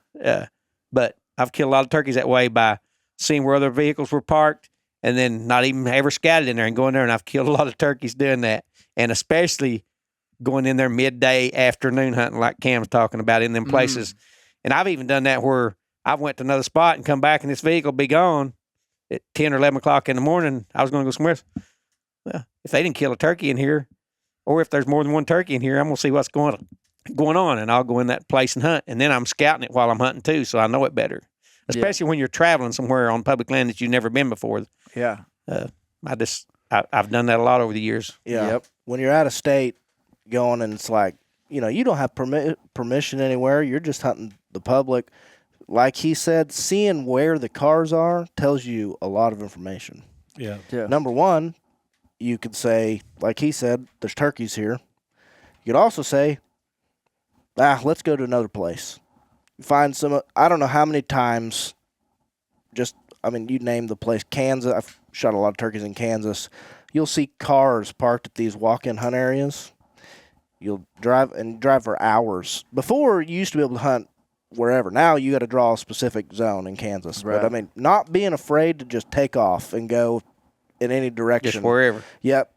But I've killed a lot of turkeys that way by seeing where other vehicles were parked and then not even ever scouted in there and going there. And I've killed a lot of turkeys doing that. And especially going in there midday afternoon hunting like Cam's talking about in them places. And I've even done that where I went to another spot and come back and this vehicle be gone at 10 or 11 o'clock in the morning. I was going to go somewhere else. Well, if they didn't kill a turkey in here, or if there's more than one turkey in here, I'm going to see what's going on, and I'll go in that place and hunt. And then I'm scouting it while I'm hunting too, so I know it better. Especially when you're traveling somewhere on public land that you've never been before. Yeah. I've done that a lot over the years. Yeah. Yep. When you're out of state going and it's like, you don't have permission anywhere. You're just hunting the public. Like he said, seeing where the cars are tells you a lot of information. Yeah. Number one, you could say, like he said, there's turkeys here. You could also say, let's go to another place. Find some, I don't know how many times, you name the place, Kansas. I've shot a lot of turkeys in Kansas. You'll see cars parked at these walk-in hunt areas. You'll drive for hours. Before, you used to be able to hunt wherever. Now you got to draw a specific zone in Kansas. Right. But, not being afraid to just take off and go in any direction. Just wherever. Yep.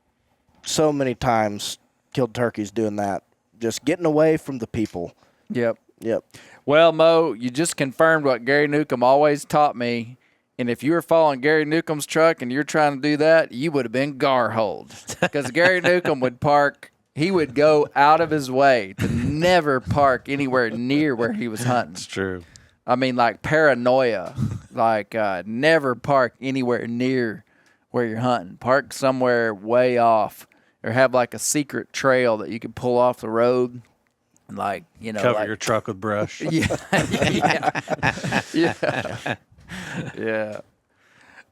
So many times killed turkeys doing that. Just getting away from the people. Yep. Yep. Well, Mo, you just confirmed what Gary Newcomb always taught me. And if you were following Gary Newcomb's truck and you're trying to do that, you would have been gar-holed. Because Gary Newcomb would he would go out of his way to never park anywhere near where he was hunting. It's true. Like paranoia. Never park anywhere near where you're hunting. Park somewhere way off, or have like a secret trail that you can pull off the road, and cover your truck with brush. Yeah.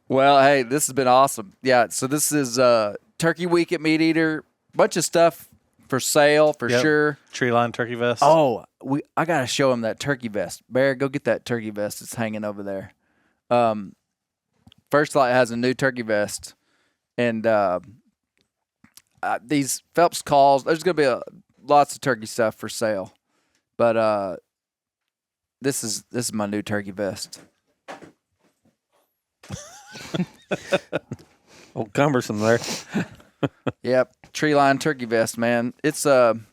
Well, hey, this has been awesome. Yeah. So this is Turkey Week at MeatEater. Bunch of stuff for sale for sure. Tree line turkey vest. Oh, I gotta show him that turkey vest. Bear, go get that turkey vest. It's hanging over there. First Light has a new turkey vest, and these Phelps calls. There's gonna be lots of turkey stuff for sale, but this is my new turkey vest. Old cumbersome there. Yep, tree line turkey vest, man. It's kind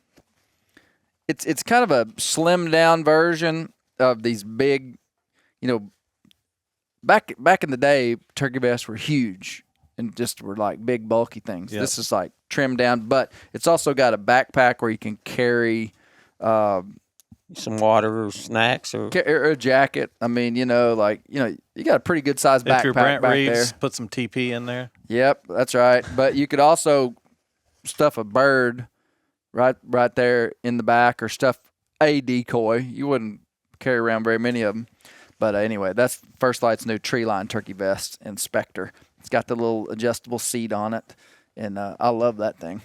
of a slimmed down version of these big, back in the day, turkey vests were huge and just were like big bulky things. Yep. This is like trimmed down, but it's also got a backpack where you can carry some water or snacks or a jacket. You got a pretty good sized backpack if you're Brent back Reeves, there. put some TP in there. Yep, that's right. But you could also stuff a bird right there in the back, or stuff a decoy. You wouldn't carry around very many of them. But anyway, that's First Light's new tree line turkey vest Inspector. It's got the little adjustable seat on it, and I love that thing.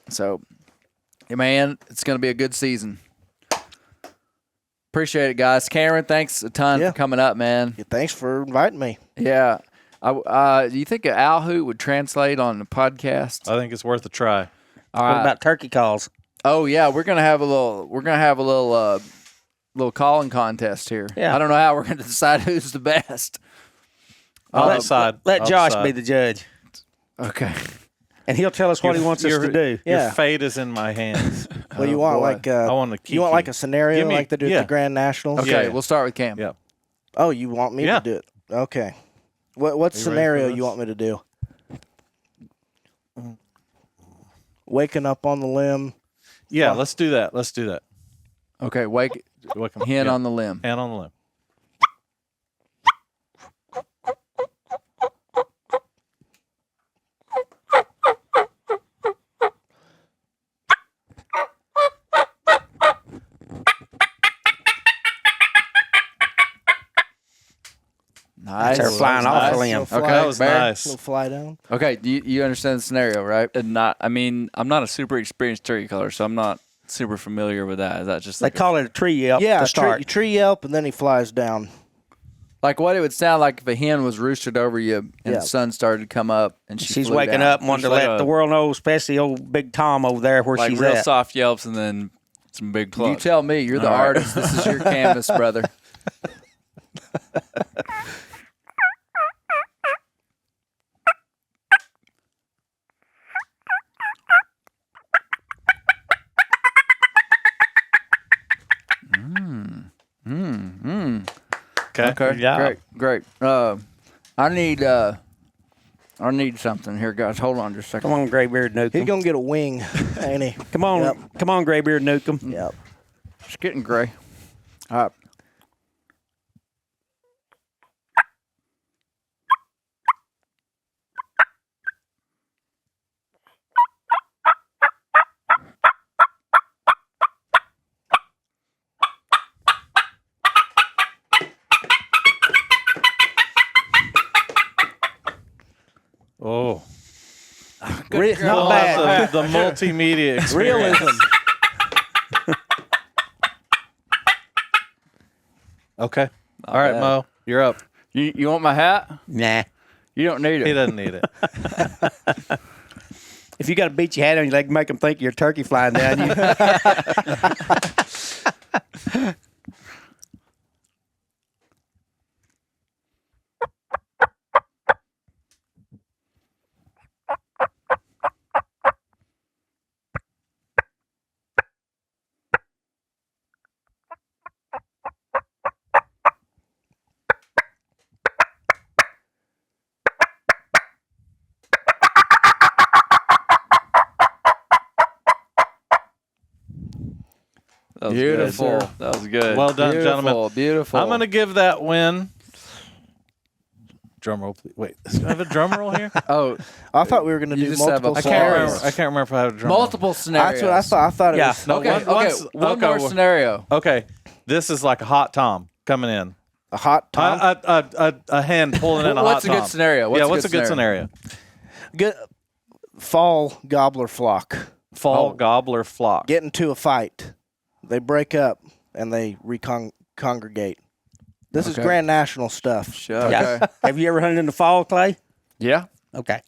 So, man, it's going to be a good season. Appreciate it, guys. Camron, thanks a ton for coming up, man. Yeah, thanks for inviting me. Yeah. Do you think an owl hoot would translate on the podcast? I think it's worth a try. All what right. about turkey calls? Oh yeah, we're gonna have a little calling contest here. Yeah. I don't know how we're gonna decide who's the best. I'll decide. Let I'll Josh decide. be the judge, Okay. and he'll tell us what he wants us to do. Yeah. Your fate is in my hands. Well, you want boy. like I want to keep you want like a scenario Give me- like they do yeah. at the Grand Nationals? Okay, Yeah. we'll start with Cam. Yeah. Oh, you want me Yeah. to do it? Okay. What Are you ready scenario for you this? want me to do? Waking up on the limb. Yeah, let's do that. Let's do that. Okay, wake hen yeah. on the limb. Hand on the limb. Nice. They're flying off the Nice. limb. Little Okay, fly- That was Bear. nice. Little fly down. Okay, you understand the scenario, right? And I'm not a super experienced turkey caller, so I'm not super familiar with that. Is that just They like call it a tree yelp Yeah, to start. tree yelp, and then he flies down. Like what it would sound like if a hen was roosted over you and Yeah. the sun started to come up and She's flew waking down. up and wanting to Just like let a- the world know, especially old Big Tom over there where like she's real at. soft yelps and then some big You plucks? tell me. You're the All right. artist. This is your canvas, brother. Okay. Okay, Yeah. great. I need something here, guys. Hold on just a second. Come on, Graybeard He's Newcomb. gonna get a wing, ain't he? Come on, Yep. come on, Graybeard Newcomb. Yep. It's getting gray. All right. Oh. Not Pull bad. out the multimedia experience. Realism. Okay. All right, bad. Mo, you're up. You want my hat? Nah. You don't need He it. doesn't need it. If you got a beachy hat on your leg, make them think you're a turkey flying down you. That was Beautiful. Good. That was good. Well done, gentlemen. Beautiful. I'm going to give that win. Drum roll, please. Wait, do I have a drum roll here? Oh, I thought we were gonna You do just have a multiple I can't Scenarios. remember. I can't remember if I have a drum multiple scenarios. That's what I thought. I thought it Yeah. was roll. No, Okay, once- one okay, more well- scenario. Okay, this is like a hot tom coming in. a hot tom. A hen pulling in a What's hot a good tom. scenario? What's a good scenario? Good fall gobbler flock Fall gobbler flock. get into a fight. They break up and they congregate. This is Okay. Grand National stuff. Sure. Yeah. Okay. Have you ever hunted in the fall, Clay? Yeah. Okay.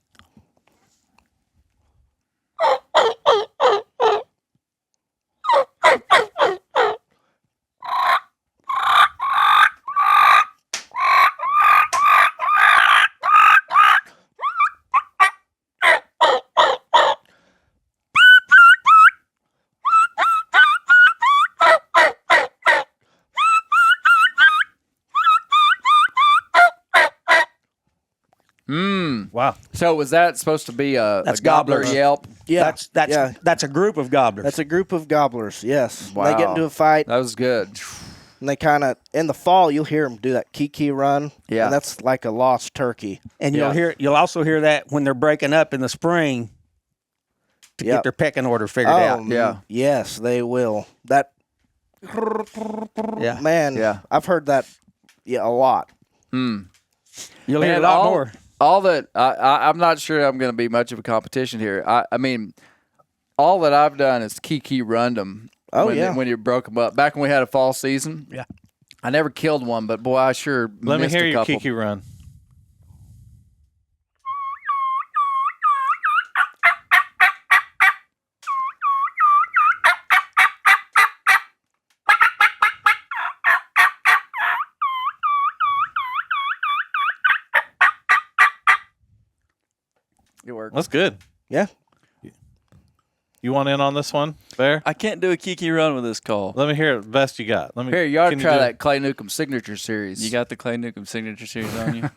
Wow. So was that supposed to be a That's gobbler gobblers. yelp? Yeah, That's a group of gobblers. That's a group of gobblers. Yes. Wow. They get into a fight, That was good. and they kind of in the fall you'll hear them do that kiki run. Yeah. and that's like a lost turkey. and Yeah. you'll also hear that when they're breaking up in the spring to Yep. get their pecking order figured Oh, out. Yeah. Yes, they will. That Yeah. man. Yeah. I've heard that. Yeah, a lot. You'll hear Man, a lot more. All that I'm not sure I'm going to be much of a competition here. I mean, all that I've done is kiki run them. Oh, when, yeah. when you broke them up. Back when we had a fall season. Yeah. I never killed one, but boy, I sure Let me missed hear a your couple. kiki run. It worked. That's good. Yeah. You You want in on this one, Bear? I can't do a Kiki run with this call. Let me hear it. Best you got. Let me. Here, you ought to can try do- that Clay Newcomb signature series. You got the Clay Newcomb signature series on you?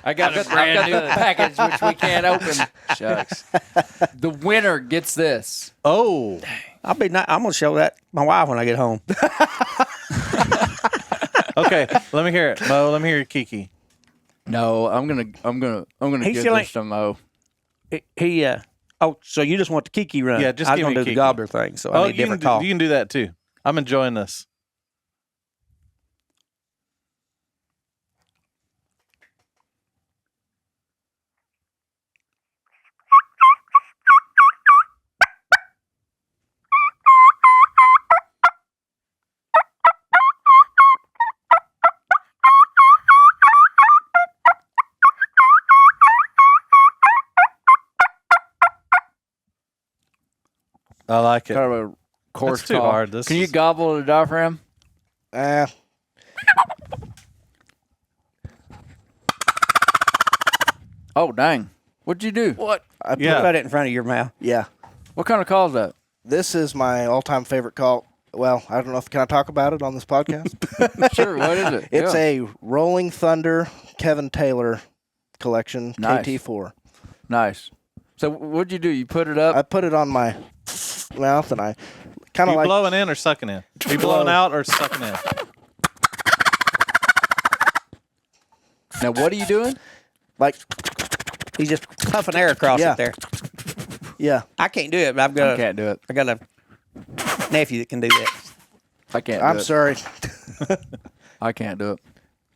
I got a brand new package which we can't open. Shucks. The winner gets this. Oh, I'm gonna show that my wife when I get home. okay. Let me hear it, Mo. Let me hear your Kiki. No, I'm gonna He give still this to Mo. He oh, so you just want the Kiki run? Yeah, just I was give gonna me do a the Kiki. gobbler thing, so I need a you different can call. do, you can do that too. I'm enjoying this. I like it. Kind of a coarse That's too call. hard. This Can you is- gobble the diaphragm? Oh dang! What'd you do? What? I put, Yeah. Put it in front of your mouth. yeah. What kind of call is that? This is my all-time favorite call. Well, I don't know if can I talk about it on this podcast. Sure. What is it? It's Yeah. a Rolling Thunder Kevin Taylor collection Nice. KT4. Nice. So what'd you do? You put it up? I put it on my mouth and I kind Are of you like blowing in or sucking in? Are you blowing out or sucking in? Now what are you doing? like He's just puffing air across Yeah. it there. yeah. I can't do it, but I can't do it. I got a nephew that can do that. I can't. Do I'm it. sorry. I can't do it.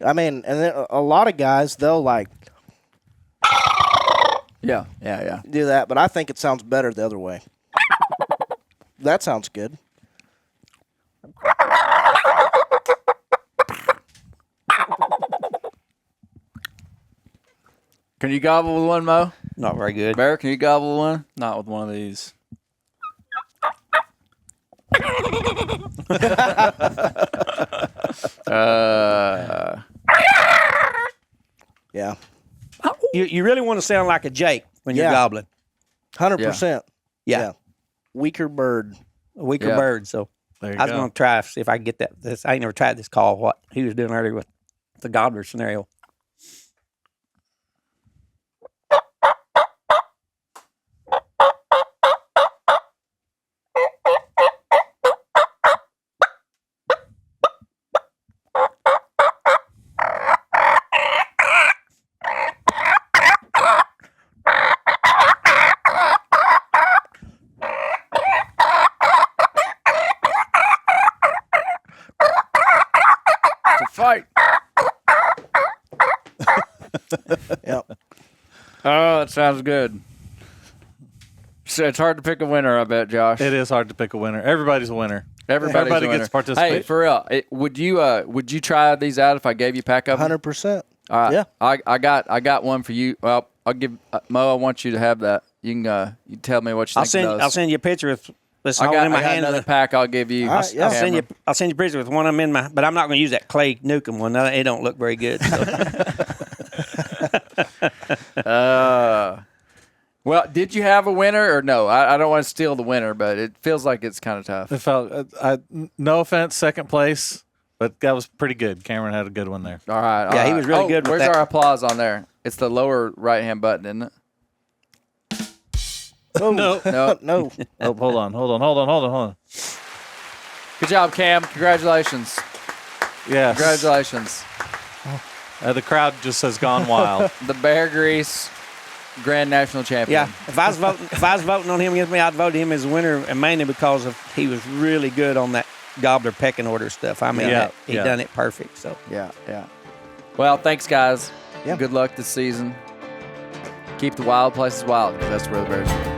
I mean, and then a lot of guys they'll like Yeah. Yeah. Yeah. do that, but I think it sounds better the other way. That sounds good. Can you gobble with one, Mo? Not very good. Bear, can you gobble with one? Not with one of these. Yeah. You really want to sound like a Jake when you're Yeah. gobbling. 100%. Yeah. Weaker bird. A weaker Yeah. bird. So There you I was go. going to try see if I can get that. I ain't never tried this call. What he was doing earlier with the gobbler scenario. It's a fight. Yep. Oh, that sounds good. So it's hard to pick a winner, I bet, Josh. It is hard to pick a winner. Everybody's a winner. Everybody Everybody a winner. gets to participate. Hey, for real, would you try these out if I gave you a pack of them? 100%. All right. Yeah. I got one for you. Well, I'll give Mo. I want you to have that. You can you tell me what you think of those. I'll send you a picture with this I holding got, in my I got hand. another pack. I'll give you. All right, yeah. I'll send you a picture with one of them in my. But I'm not going to use that Clay Newcomb one. It don't look very good. So. Well, did you have a winner or no? I don't want to steal the winner, but it feels like it's kind of tough. It felt. No offense, second place, but that was pretty good. Cameron had a good one there. All right. Yeah, he was really good with Where's that. our applause on there? It's the lower right-hand button, isn't it? Oh, No. No. no. Oh, hold on. Good job, Cam. Congratulations. Yes. Congratulations. The crowd just has gone wild. The Bear Grease Grand National Champion. Yeah, if I was voting on him against me, I'd vote him as a winner, and mainly because he was really good on that gobbler pecking order stuff. I mean, Yeah, he yeah. done it perfect. So Yeah. Well, thanks, guys. Yeah. Good luck this season. Keep the wild places wild, because that's where the Bears are.